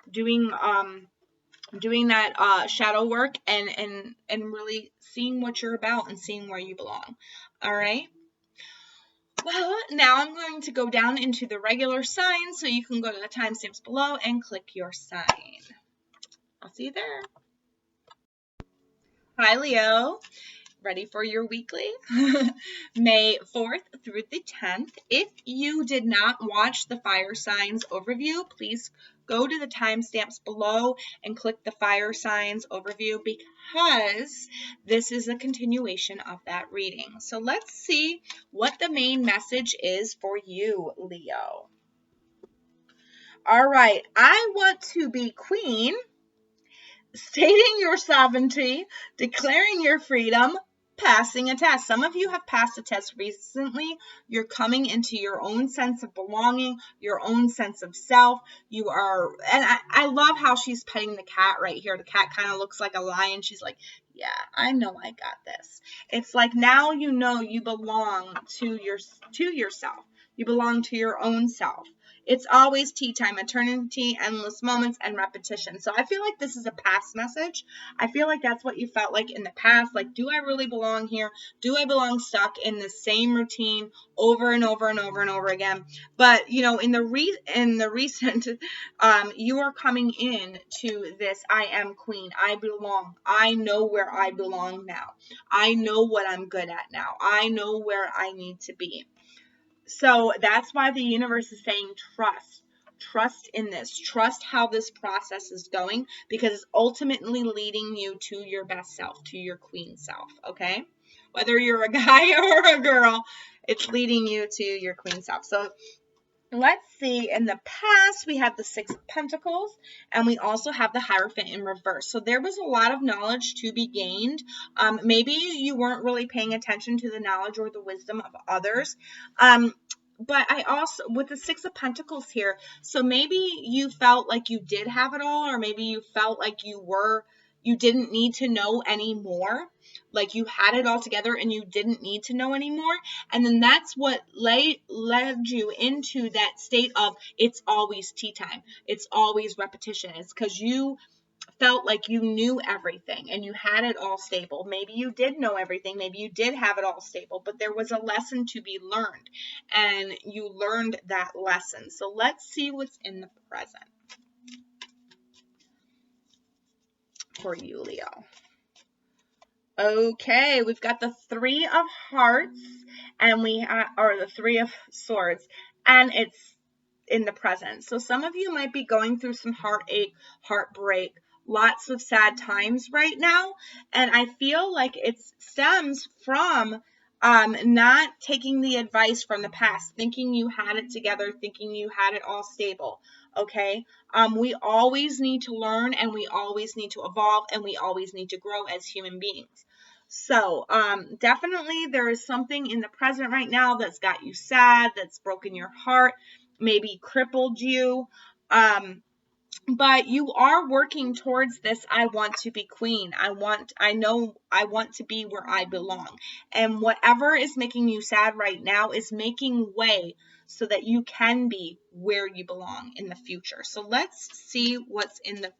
doing that shadow work, and really seeing what you're about and seeing where you belong. All right. Well, now I'm going to go down into the regular signs, so you can go to the timestamps below and click your sign. I'll see you there. Hi, Leo. Ready for your weekly? May 4th through the 10th. If you did not watch the fire signs overview, please go to the timestamps below and click the fire signs overview, because this is a continuation of that reading. So let's see what the main message is for you, Leo. All right. I want to be queen. Stating your sovereignty, declaring your freedom, passing a test. Some of you have passed a test recently. You're coming into your own sense of belonging, your own sense of self. You are, and I love how she's petting the cat right here. The cat kind of looks like a lion. She's like, yeah, I know I got this. It's like, now you know you belong to yourself. You belong to your own self. It's always tea time, eternity, endless moments, and repetition. So I feel like this is a past message. I feel like that's what you felt like in the past. Like, do I really belong here? Do I belong stuck in the same routine over and over and over and over again? But, in the recent, you are coming in to this, I am queen. I belong. I know where I belong now. I know what I'm good at now. I know where I need to be. So that's why the universe is saying trust. Trust in this. Trust how this process is going, because it's ultimately leading you to your best self, to your queen self, okay? Whether you're a guy or a girl, it's leading you to your queen self. So let's see, in the past, we have the Six of Pentacles, and we also have the Hierophant in reverse. So there was a lot of knowledge to be gained. Maybe you weren't really paying attention to the knowledge or the wisdom of others. But I also, with the Six of Pentacles here, so maybe you felt like you did have it all, or maybe you felt like you didn't need to know anymore. Like you had it all together and you didn't need to know anymore. And then that's what led you into that state of it's always tea time. It's always repetition. It's because you felt like you knew everything and you had it all stable. Maybe you did know everything. Maybe you did have it all stable, but there was a lesson to be learned and you learned that lesson. So let's see what's in the present for you, Leo. Okay, we've got the Three of Hearts and or the Three of Swords, and it's in the present. So some of you might be going through some heartache, heartbreak, lots of sad times right now, and I feel like it stems from not taking the advice from the past, thinking you had it together, thinking you had it all stable. Okay, we always need to learn, and we always need to evolve, and we always need to grow as human beings. So definitely there is something in the present right now that's got you sad, that's broken your heart, maybe crippled you. But you are working towards this. I want to be queen. I know I want to be where I belong. And whatever is making you sad right now is making way so that you can be where you belong in the future. So let's see what's in the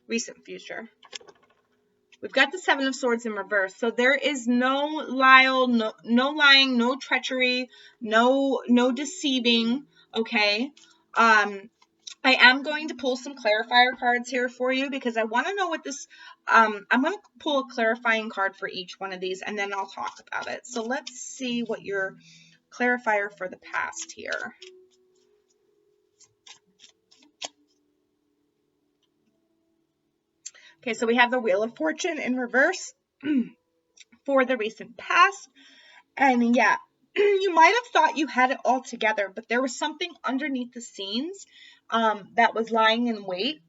recent future. We've got the Seven of Swords in reverse. So there is no lying, no treachery, no deceiving. Okay. I am going to pull some clarifier cards here for you because I want to know what this, I'm going to pull a clarifying card for each one of these and then I'll talk about it. So let's see what your clarifier for the past here. Okay, so we have the Wheel of Fortune in reverse for the recent past. And yeah, you might have thought you had it all together, but there was something underneath the scenes that was lying in wait.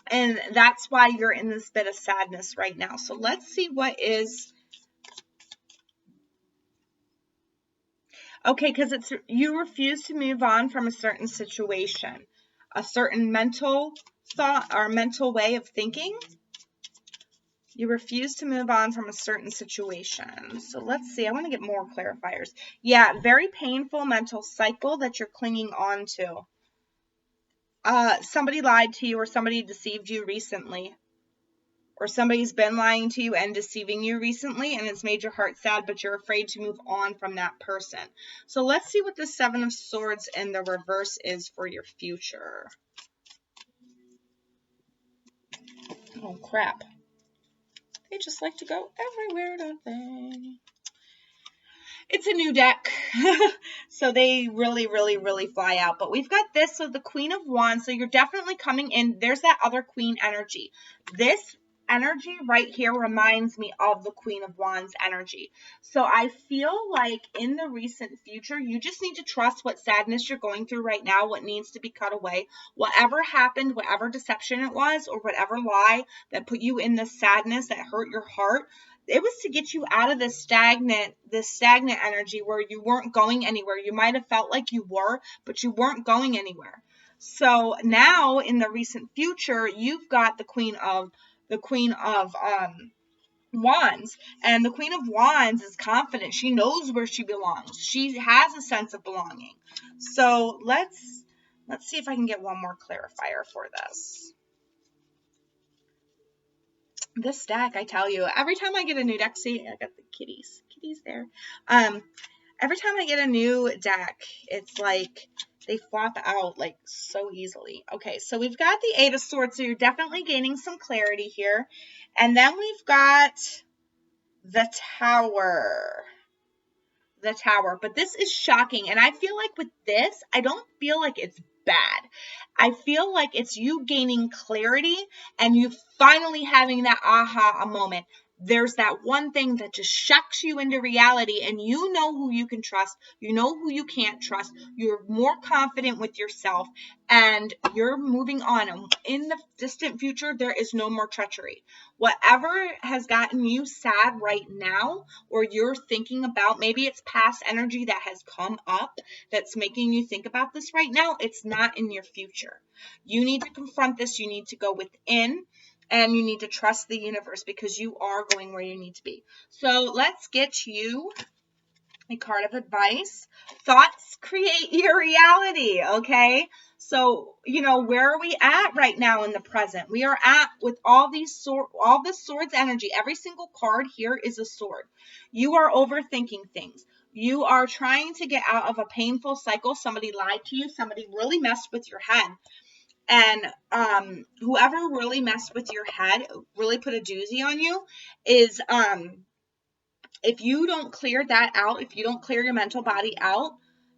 And that's why you're in this bit of sadness right now. So let's see what is. Okay, because it's you refuse to move on from a certain situation, a certain mental thought or mental way of thinking. You refuse to move on from a certain situation. So let's see. I want to get more clarifiers. Yeah, very painful mental cycle that you're clinging on to. Somebody lied to you or somebody deceived you recently. Or somebody's been lying to you and deceiving you recently and it's made your heart sad, but you're afraid to move on from that person. So let's see what the Seven of Swords in the reverse is for your future. Oh, crap. They just like to go everywhere, don't they? It's a new deck, so they really, really, really fly out. But we've got this, so the Queen of Wands, so you're definitely coming in. There's that other Queen energy. This energy right here reminds me of the Queen of Wands energy. So I feel like in the recent future, you just need to trust what sadness you're going through right now, what needs to be cut away. Whatever happened, whatever deception it was, or whatever lie that put you in this sadness that hurt your heart, it was to get you out of this stagnant energy where you weren't going anywhere. You might have felt like you were, but you weren't going anywhere. So now in the recent future, you've got the Queen of Wands, and the Queen of Wands is confident. She knows where she belongs. She has a sense of belonging. So let's see if I can get one more clarifier for this. This deck, I tell you, every time I get a new deck, see, I got the kitties there. Every time I get a new deck, it's like they flop out like so easily. Okay, so we've got the Eight of Swords, so you're definitely gaining some clarity here. And then we've got the Tower. the Tower. But this is shocking. And I feel like with this, I don't feel like it's bad. I feel like it's you gaining clarity and you finally having that aha moment. There's that one thing that just shocks you into reality, and you know who you can trust, you know who you can't trust, you're more confident with yourself, and you're moving on. In the distant future, there is no more treachery. Whatever has gotten you sad right now, or you're thinking about, maybe it's past energy that has come up that's making you think about this right now, it's not in your future. You need to confront this, you need to go within, and you need to trust the universe because you are going where you need to be. So let's get you a card of advice. Thoughts create your reality, okay? So, where are we at right now in the present? We are at, with all this swords energy, every single card here is a sword. You are overthinking things. You are trying to get out of a painful cycle. Somebody lied to you. Somebody really messed with your head. And whoever really messed with your head, really put a doozy on you, is if you don't clear that out, if you don't clear your mental body out,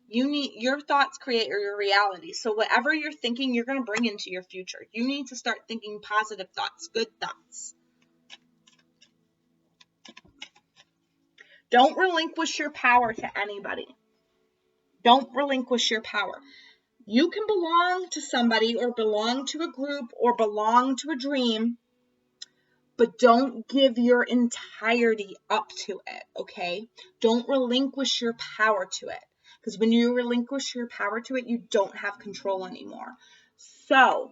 your thoughts create your reality. So whatever you're thinking, you're going to bring into your future. You need to start thinking positive thoughts, good thoughts. Don't relinquish your power to anybody. Don't relinquish your power. You can belong to somebody or belong to a group or belong to a dream, but don't give your entirety up to it, okay? Don't relinquish your power to it, because when you relinquish your power to it, you don't have control anymore. So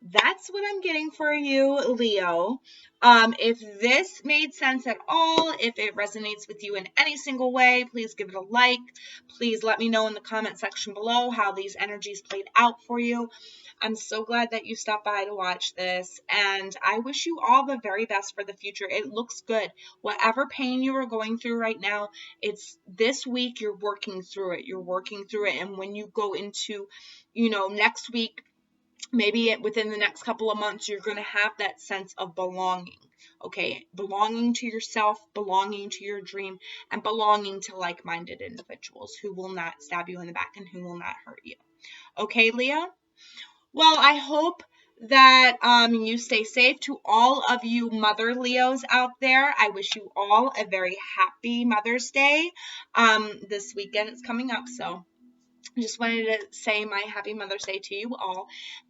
that's what I'm getting for you, Leo. If this made sense at all, if it resonates with you in any single way, please give it a like. Please let me know in the comment section below how these energies played out for you. I'm so glad that you stopped by to watch this, and I wish you all the very best for the future. It looks good. Whatever pain you are going through right now, it's this week you're working through it. You're working through it, and when you go into, next week, maybe within the next couple of months, you're going to have that sense of belonging, okay? Belonging to yourself, belonging to your dream, and belonging to like-minded individuals who will not stab you in the back and who will not hurt you. Okay, Leo? Well, I hope that you stay safe. To all of you Mother Leos out there, I wish you all a very happy Mother's Day. This weekend is coming up, so I just wanted to say my happy Mother's Day to you all.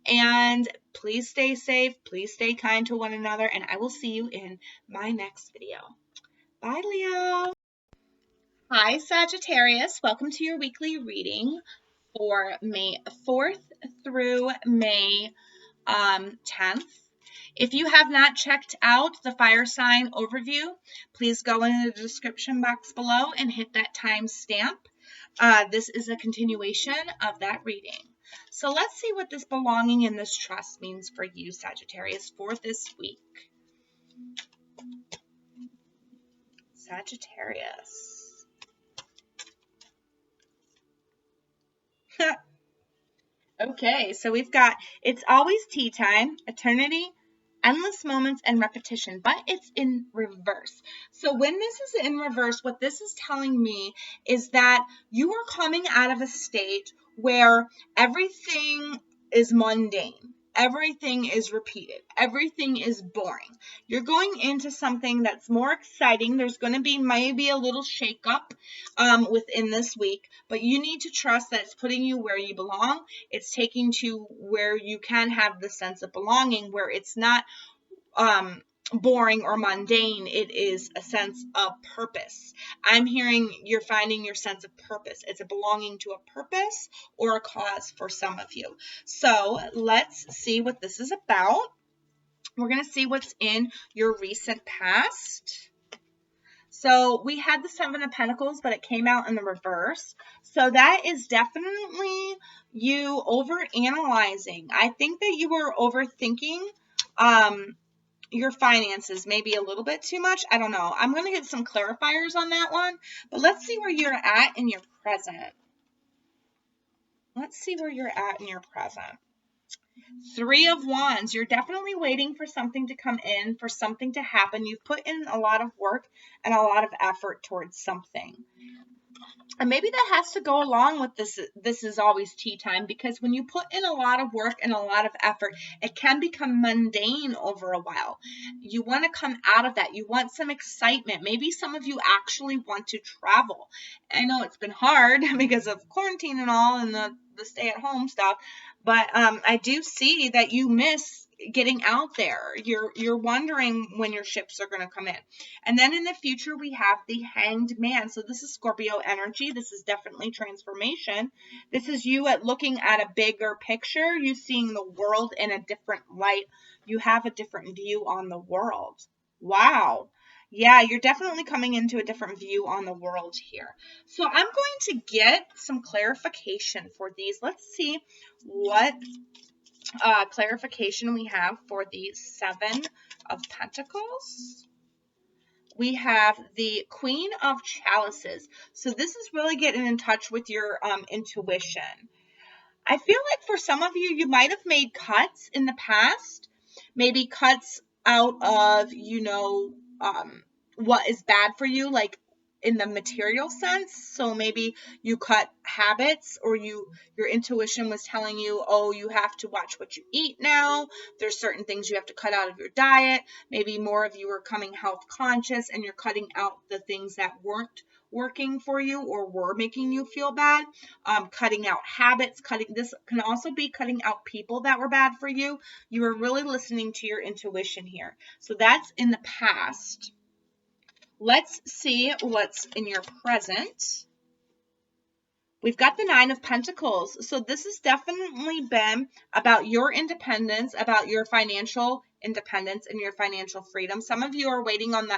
And please stay safe. Please stay kind to one another. And I will see you in my next video. Bye, Leo. Hi, Sagittarius. Welcome to your weekly reading for May 4th through May 10th. If you have not checked out the fire sign overview, please go in the description box below and hit that timestamp. This is a continuation of that reading. So let's see what this belonging and this trust means for you, Sagittarius, for this week. Sagittarius. Okay, so we've got, it's always tea time, eternity, endless moments, and repetition, but it's in reverse. So when this is in reverse, what this is telling me is that you are coming out of a state where everything is mundane. Everything is repeated. Everything is boring. You're going into something that's more exciting. There's going to be maybe a little shakeup within this week, but you need to trust that it's putting you where you belong. It's taking you where you can have the sense of belonging, where it's not boring or mundane. It is a sense of purpose. I'm hearing you're finding your sense of purpose. It's a belonging to a purpose or a cause for some of you. So let's see what this is about. We're going to see what's in your recent past. So we had the Seven of Pentacles, but it came out in the reverse. So that is definitely you overanalyzing. I think that you were overthinking your finances maybe a little bit too much. I don't know. I'm going to get some clarifiers on that one, but let's see where you're at in your present. Let's see where you're at in your present. Three of Wands. You're definitely waiting for something to come in, for something to happen. You've put in a lot of work and a lot of effort towards something. And maybe that has to go along with this is always tea time, because when you put in a lot of work and a lot of effort, it can become mundane over a while. You want to come out of that. You want some excitement. Maybe some of you actually want to travel. I know it's been hard because of quarantine and all, and the stay-at-home stuff, but I do see that you miss getting out there. You're wondering when your ships are going to come in. And then in the future, we have the Hanged Man. So this is Scorpio energy. This is definitely transformation. This is you looking at a bigger picture. You seeing the world in a different light. You have a different view on the world. Wow. Yeah, you're definitely coming into a different view on the world here. So I'm going to get some clarification for these. Let's see what clarification we have for the Seven of Pentacles. We have the Queen of Chalices. So this is really getting in touch with your intuition. I feel like for some of you, you might have made cuts in the past. Maybe cuts out of, what is bad for you, like in the material sense. So maybe you cut habits, or your intuition was telling you, oh, you have to watch what you eat now. There's certain things you have to cut out of your diet. Maybe more of you are coming health conscious and you're cutting out the things that weren't working for you or were making you feel bad. Cutting out habits. This can also be cutting out people that were bad for you. You are really listening to your intuition here. So that's in the past. Let's see what's in your present. We've got the Nine of Pentacles. So this has definitely been about your independence, about your financial independence and your financial freedom. Some of you are waiting on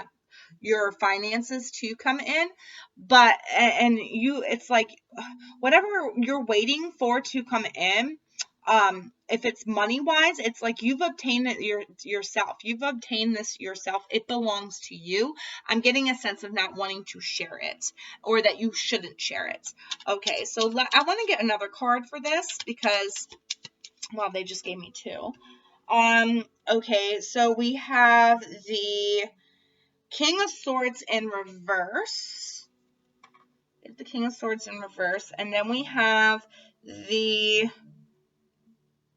your finances to come in, but it's like whatever you're waiting for to come in, if it's money wise, it's like you've obtained it yourself. You've obtained this yourself. It belongs to you. I'm getting a sense of not wanting to share it, or that you shouldn't share it. Okay, so I want to get another card for this because, well, they just gave me two. Okay, so we have the King of Swords in reverse. The King of Swords in reverse, and then we have the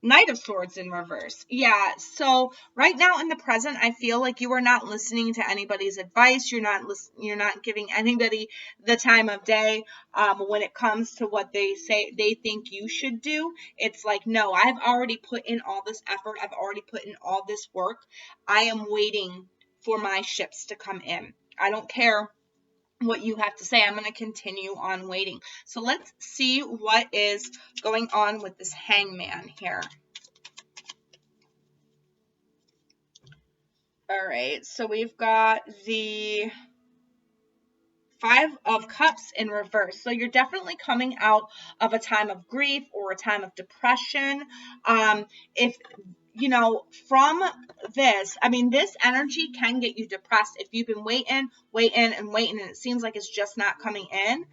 Knight of Swords in reverse. Yeah, so right now in the present, I feel like you are not listening to anybody's advice. You're not giving anybody the time of day when it comes to what they say they think you should do. It's like, no, I've already put in all this effort. I've already put in all this work. I am waiting for my ships to come in. I don't care what you have to say. I'm going to continue on waiting. So let's see what is going on with this Hangman here. All right, so we've got the Five of Cups in reverse. So you're definitely coming out of a time of grief or a time of depression. If from this, this energy can get you depressed if you've been waiting, and it seems like it's just not coming in.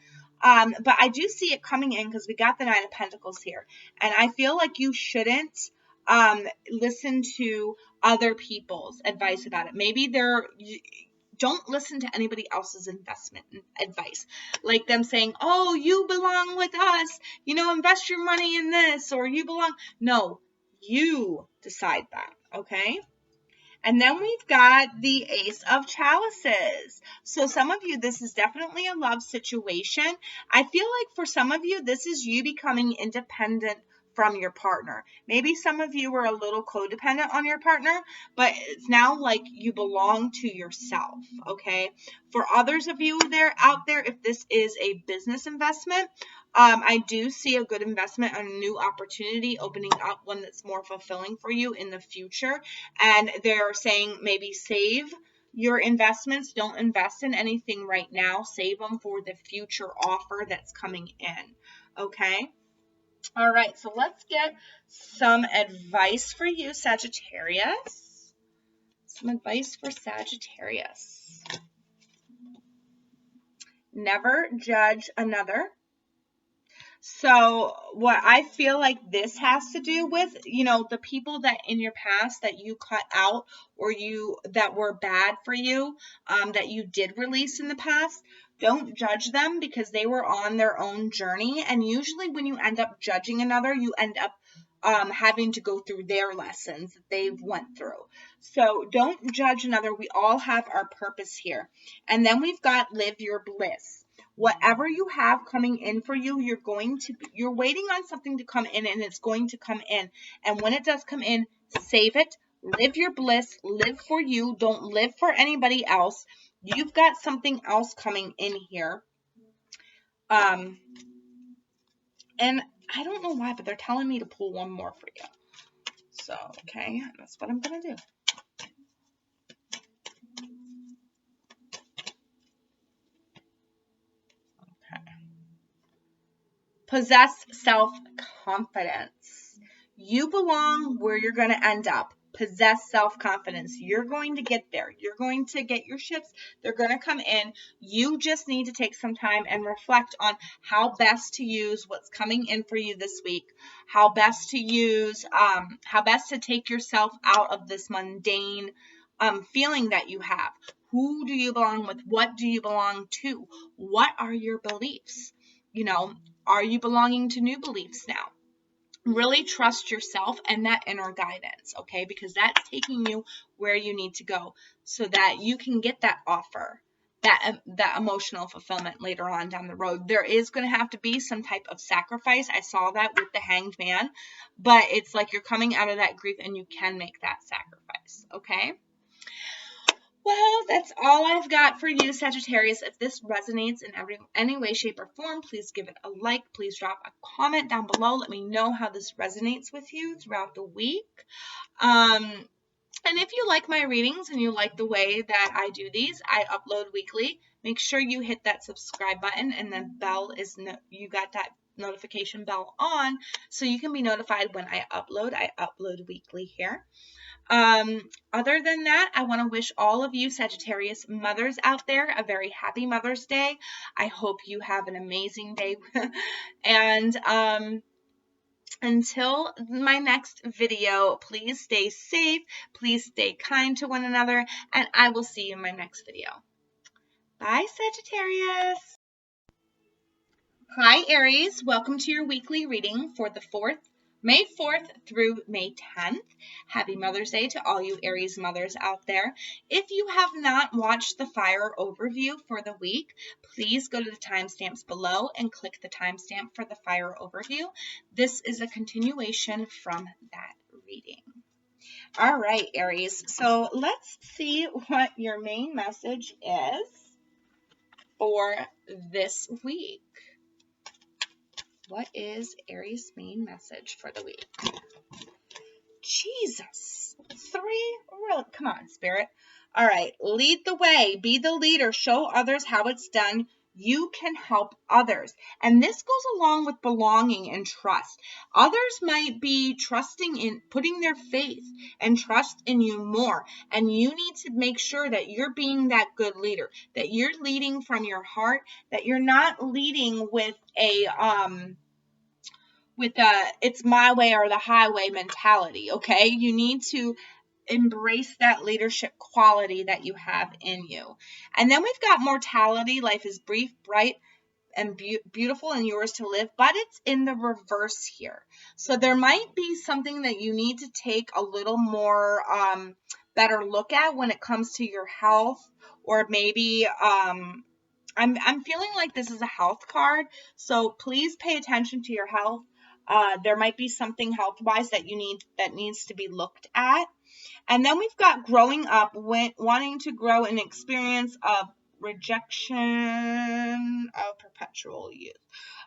But I do see it coming in because we got the Nine of Pentacles here. And I feel like you shouldn't listen to other people's advice about it. Maybe don't listen to anybody else's investment advice. Like them saying, oh, you belong with us, invest your money in this, or you belong. No, you decide that, okay? And then we've got the Ace of Chalices. So some of you, this is definitely a love situation. I feel like for some of you, this is you becoming independent from your partner. Maybe some of you were a little codependent on your partner, but it's now like you belong to yourself, okay? For others of you out there, if this is a business investment, I do see a good investment, a new opportunity opening up, one that's more fulfilling for you in the future. And they're saying maybe save your investments. Don't invest in anything right now. Save them for the future offer that's coming in, okay? All right, so let's get some advice for you, Sagittarius. Some advice for Sagittarius. Never judge another. So what I feel like this has to do with, the people that in your past that you cut out, or that were bad for you, that you did release in the past, Don't judge them because they were on their own journey. And usually when you end up judging another, you end up having to go through their lessons that they've went through. So don't judge another. We all have our purpose here. And then we've got live your bliss. Whatever you have coming in for you, you're waiting on something to come in, and it's going to come in. And when it does come in, save it, live your bliss, live for you. Don't live for anybody else. You've got something else coming in here. And I don't know why, but they're telling me to pull one more for you. So, okay, that's what I'm going to do. Okay. Possess self-confidence. You belong where you're going to end up. Possess self-confidence. You're going to get there. You're going to get your shifts. They're going to come in. You just need to take some time and reflect on how best to use what's coming in for you this week. How best to take yourself out of this mundane feeling that you have. Who do you belong with? What do you belong to? What are your beliefs? Are you belonging to new beliefs now? Really trust yourself and that inner guidance, okay? Because that's taking you where you need to go so that you can get that offer, that emotional fulfillment later on down the road. There is going to have to be some type of sacrifice. I saw that with the Hanged Man, but it's like you're coming out of that grief and you can make that sacrifice, okay? Well, that's all I've got for you, Sagittarius. If this resonates in any way, shape, or form, please give it a like. Please drop a comment down below. Let me know how this resonates with you throughout the week. And if you like my readings and you like the way that I do these, I upload weekly. Make sure you hit that subscribe button and the bell you got that notification bell on so you can be notified when I upload. I upload weekly here. Other than that, I want to wish all of you Sagittarius mothers out there a very happy Mother's Day. I hope you have an amazing day. And until my next video, please stay safe, please stay kind to one another, and I will see you in my next video. Bye, Sagittarius. Hi, Aries. Welcome to your weekly reading for the May 4th through May 10th. Happy Mother's Day to all you Aries mothers out there. If you have not watched the fire overview for the week, please go to the timestamps below and click the timestamp for the fire overview. This is a continuation from that reading. All right, Aries. So let's see what your main message is for this week. What is Aries' main message for the week? Jesus. 3? Really? Come on, Spirit. All right. Lead the way. Be the leader. Show others how it's done. You can help others. And this goes along with belonging and trust. Others might be trusting in putting their faith and trust in you more. And you need to make sure that you're being that good leader, that you're leading from your heart, that you're not leading with it's my way or the highway mentality, okay? You need to embrace that leadership quality that you have in you. And then we've got mortality. Life is brief, bright, and beautiful and yours to live, but it's in the reverse here. So there might be something that you need to take a little more better look at when it comes to your health, or maybe I'm feeling like this is a health card, so please pay attention to your health. There might be something health-wise that needs to be looked at. And then we've got growing up, wanting to grow in experience of rejection of perpetual youth.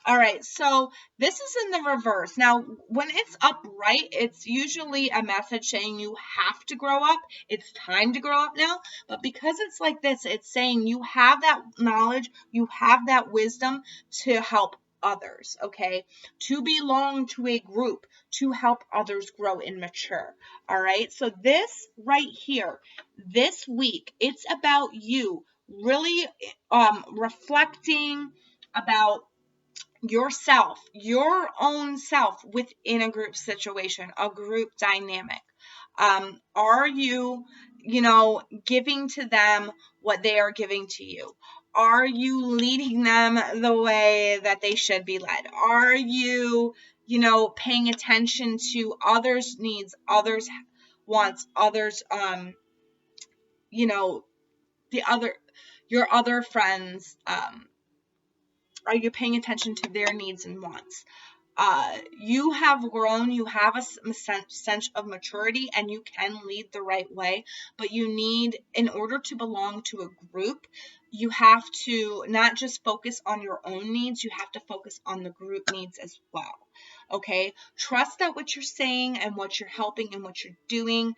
All right, so this is in the reverse. Now, when it's upright, it's usually a message saying you have to grow up. It's time to grow up now. But because it's like this, it's saying you have that knowledge, you have that wisdom to help others, okay? To belong to a group, to help others grow and mature. All right, so this right here, this week, it's about you really reflecting about yourself, your own self within a group situation, a group dynamic. Are you, giving to them what they are giving to you? Are you leading them the way that they should be led? Are you, paying attention to others' needs, others' wants, others, your other friends, are you paying attention to their needs and wants? You have grown, you have a sense of maturity, and you can lead the right way, but you need, in order to belong to a group, you have to not just focus on your own needs, you have to focus on the group needs as well. Okay? Trust that what you're saying and what you're helping and what you're doing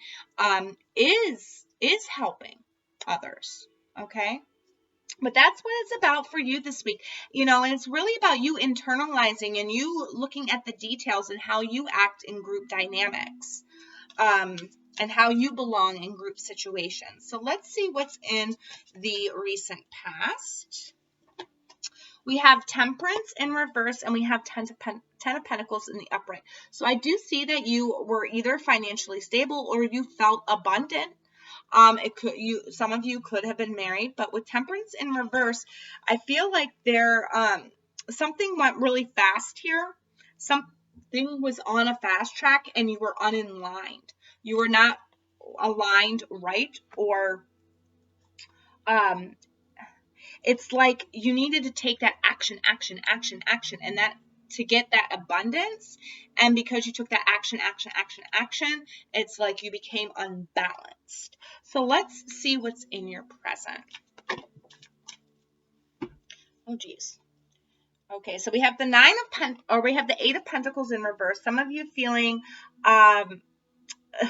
is helping others. Okay? But that's what it's about for you this week, and it's really about you internalizing and you looking at the details and how you act in group dynamics, and how you belong in group situations. So let's see what's in the recent past. We have Temperance in reverse, and we have Ten of Pentacles in the upright. So I do see that you were either financially stable or you felt abundant. Some of you could have been married, but with Temperance in reverse, I feel like something went really fast here. Something was on a fast track and you were unaligned. You were not aligned right, or it's like you needed to take that action, and that to get that abundance. And because you took that action, it's like you became unbalanced. So let's see what's in your present. Oh, geez. Okay, so we have the we have the 8 of Pentacles in reverse. Some of you feeling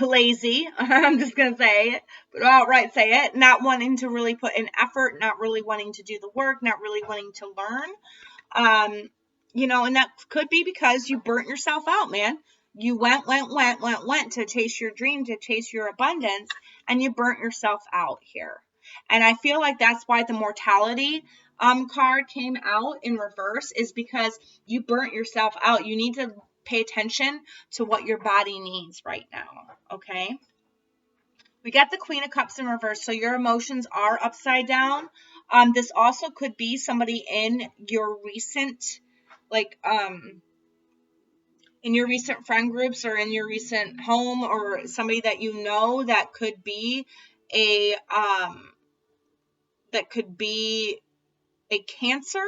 lazy. I'm just going to say it, but outright say it. Not wanting to really put in effort, not really wanting to do the work, not really wanting to learn. And that could be because you burnt yourself out, man. You went to chase your dream, to chase your abundance, and you burnt yourself out here. And I feel like that's why the mortality card came out in reverse, is because you burnt yourself out. You need to pay attention to what your body needs right now, okay? We got the Queen of Cups in reverse, so your emotions are upside down. This also could be somebody in your recent, in your recent friend groups or in your recent home, or somebody that you know that could be a Cancer.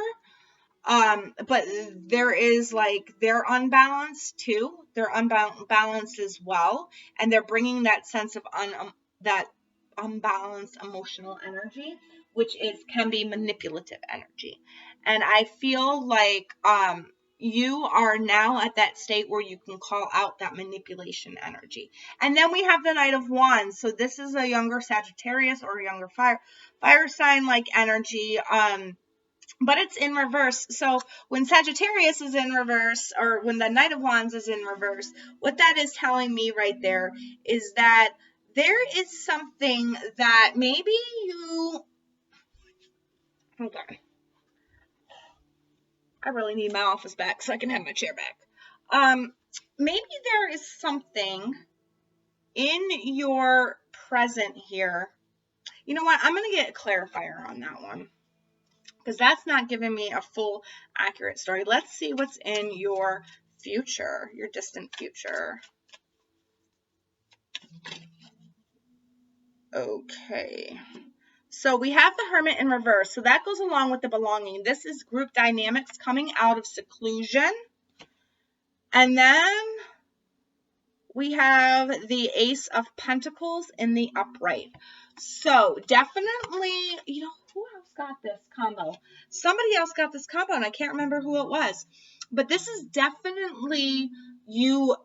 But there is they're unbalanced too. They're unbalanced as well, and they're bringing that sense of that unbalanced emotional energy, which can be manipulative energy. And I feel like you are now at that state where you can call out that manipulation energy. And then we have the Knight of Wands. So this is a younger Sagittarius or a younger fire sign energy. But it's in reverse. So when Sagittarius is in reverse, or when the Knight of Wands is in reverse, what that is telling me right there is that there is something that maybe you... Hold on. I really need my office back so I can have my chair back. Maybe there is something in your present here. You know what? I'm going to get a clarifier on that one, because that's not giving me a full, accurate story. Let's see what's in your future, your distant future. Okay. So we have the Hermit in reverse. So that goes along with the belonging. This is group dynamics coming out of seclusion. And then we have the Ace of Pentacles in the upright. So definitely, who else got this combo? Somebody else got this combo, and I can't remember who it was. But this is definitely you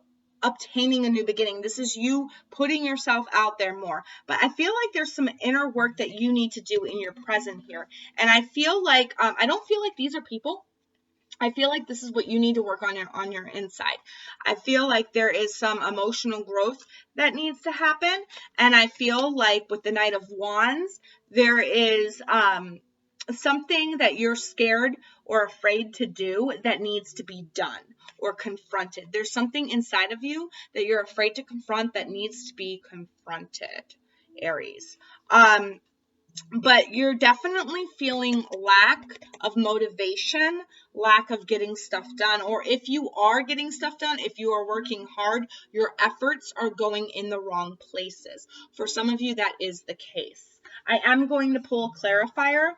obtaining a new beginning. This is you putting yourself out there more. But I feel like there's some inner work that you need to do in your present here. And I feel like, I don't feel like these are people. I feel like this is what you need to work on your inside. I feel like there is some emotional growth that needs to happen. And I feel like with the Knight of Wands, there is something that you're scared or afraid to do that needs to be done or confronted. There's something inside of you that you're afraid to confront that needs to be confronted, Aries. but you're definitely feeling lack of motivation, lack of getting stuff done. Or if you are getting stuff done, if you are working hard, your efforts are going in the wrong places. For some of you, that is the case. I am going to pull a clarifier,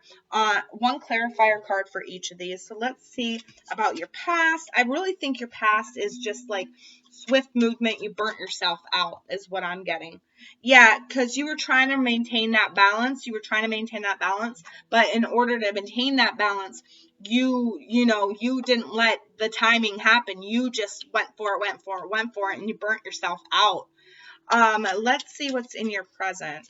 one clarifier card for each of these. So let's see about your past. I really think your past is just like swift movement. You burnt yourself out is what I'm getting. Yeah, because you were trying to maintain that balance. You were trying to maintain that balance. But in order to maintain that balance, you didn't let the timing happen. You just went for it, and you burnt yourself out. Let's see what's in your present.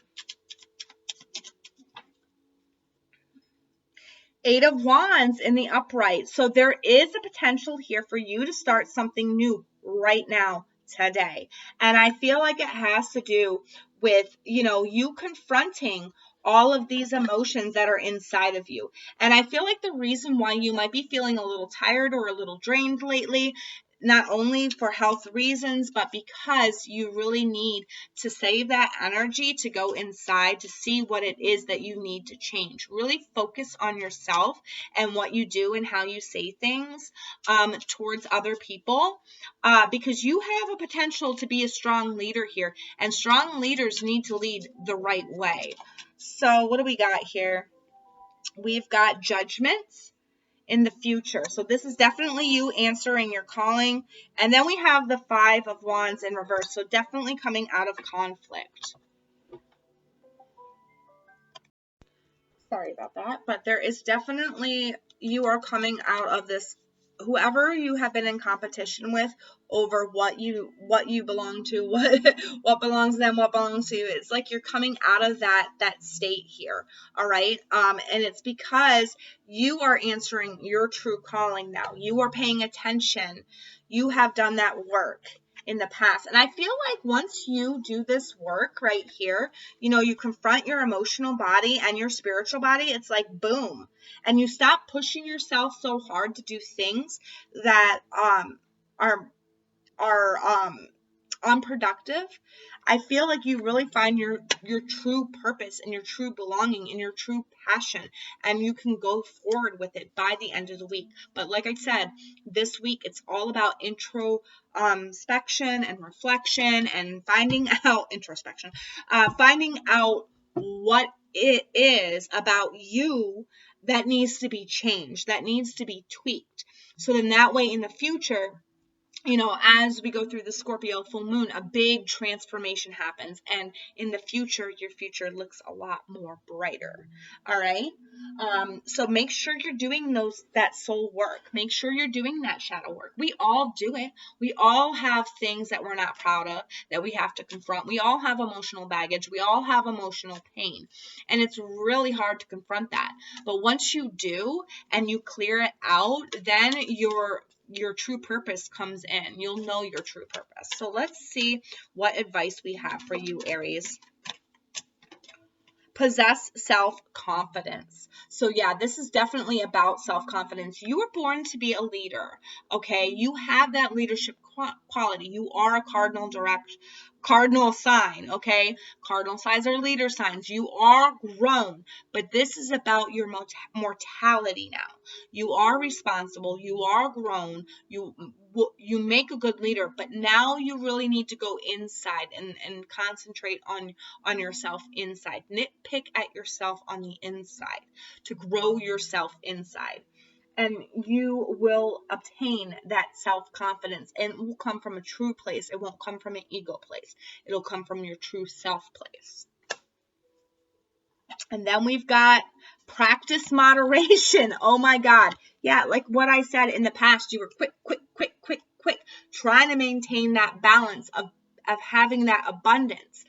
8 of Wands in the upright. So there is a potential here for you to start something new right now, today. And I feel like it has to do with, you confronting all of these emotions that are inside of you. And I feel like the reason why you might be feeling a little tired or a little drained lately, not only for health reasons, but because you really need to save that energy to go inside to see what it is that you need to change. Really focus on yourself and what you do and how you say things towards other people, because you have a potential to be a strong leader here, and strong leaders need to lead the right way. So what do we got here? We've got judgments in the future. So this is definitely you answering your calling. And then we have the 5 of Wands in reverse. So definitely coming out of conflict. Sorry about that. But there is definitely, you are coming out of this, whoever you have been in competition with over what you belong to, what belongs to them, what belongs to you. It's like you're coming out of that state here. All right. And it's because you are answering your true calling now. You are paying attention. You have done that work in the past. And I feel like once you do this work right here, you confront your emotional body and your spiritual body, it's like boom. And you stop pushing yourself so hard to do things that are unproductive. I feel like you really find your true purpose and your true belonging and your true passion, and you can go forward with it by the end of the week. But like I said, this week it's all about introspection and reflection and finding out what it is about you that needs to be changed, that needs to be tweaked. So then that way in the future, as we go through the Scorpio full moon, a big transformation happens. And in the future, your future looks a lot more brighter. All right. So make sure you're doing that soul work. Make sure you're doing that shadow work. We all do it. We all have things that we're not proud of that we have to confront. We all have emotional baggage. We all have emotional pain. And it's really hard to confront that. But once you do and you clear it out, then your true purpose comes in. You'll know your true purpose. So let's see what advice we have for you, Aries. Possess self-confidence. So yeah, this is definitely about self-confidence. You were born to be a leader, okay? You have that leadership quality. You are a cardinal sign, okay? Cardinal signs are leader signs. You are grown, but this is about your mortality now. You are responsible. You are grown. You make a good leader, but now you really need to go inside and concentrate on yourself inside. Nitpick at yourself on the inside to grow yourself inside. And you will obtain that self-confidence, and it will come from a true place. It won't come from an ego place. It'll come from your true self place. And then we've got practice moderation. Oh my God. Yeah, like what I said in the past, you were quick, trying to maintain that balance of having that abundance.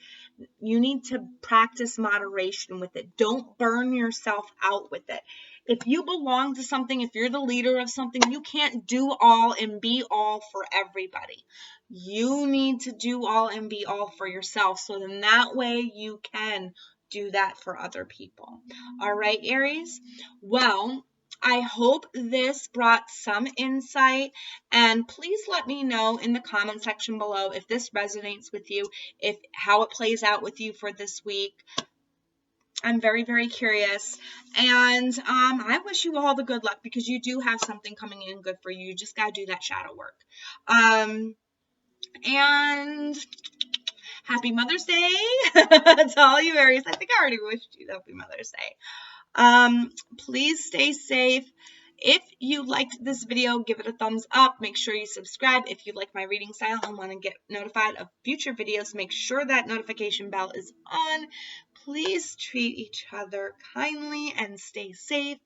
You need to practice moderation with it. Don't burn yourself out with it. If you belong to something, if you're the leader of something, you can't do all and be all for everybody. You need to do all and be all for yourself. So then that way you can do that for other people. All right, Aries? Well, I hope this brought some insight, and please let me know in the comment section below if this resonates with you, how it plays out with you for this week. I'm very, very curious. And I wish you all the good luck, because you do have something coming in good for you. You just got to do that shadow work. And happy Mother's Day to all you Aries. I think I already wished you happy Mother's Day. Please stay safe. If you liked this video, give it a thumbs up. Make sure you subscribe. If you like my reading style and want to get notified of future videos, make sure that notification bell is on. Please treat each other kindly and stay safe.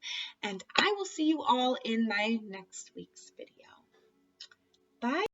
And I will see you all in my next week's video. Bye.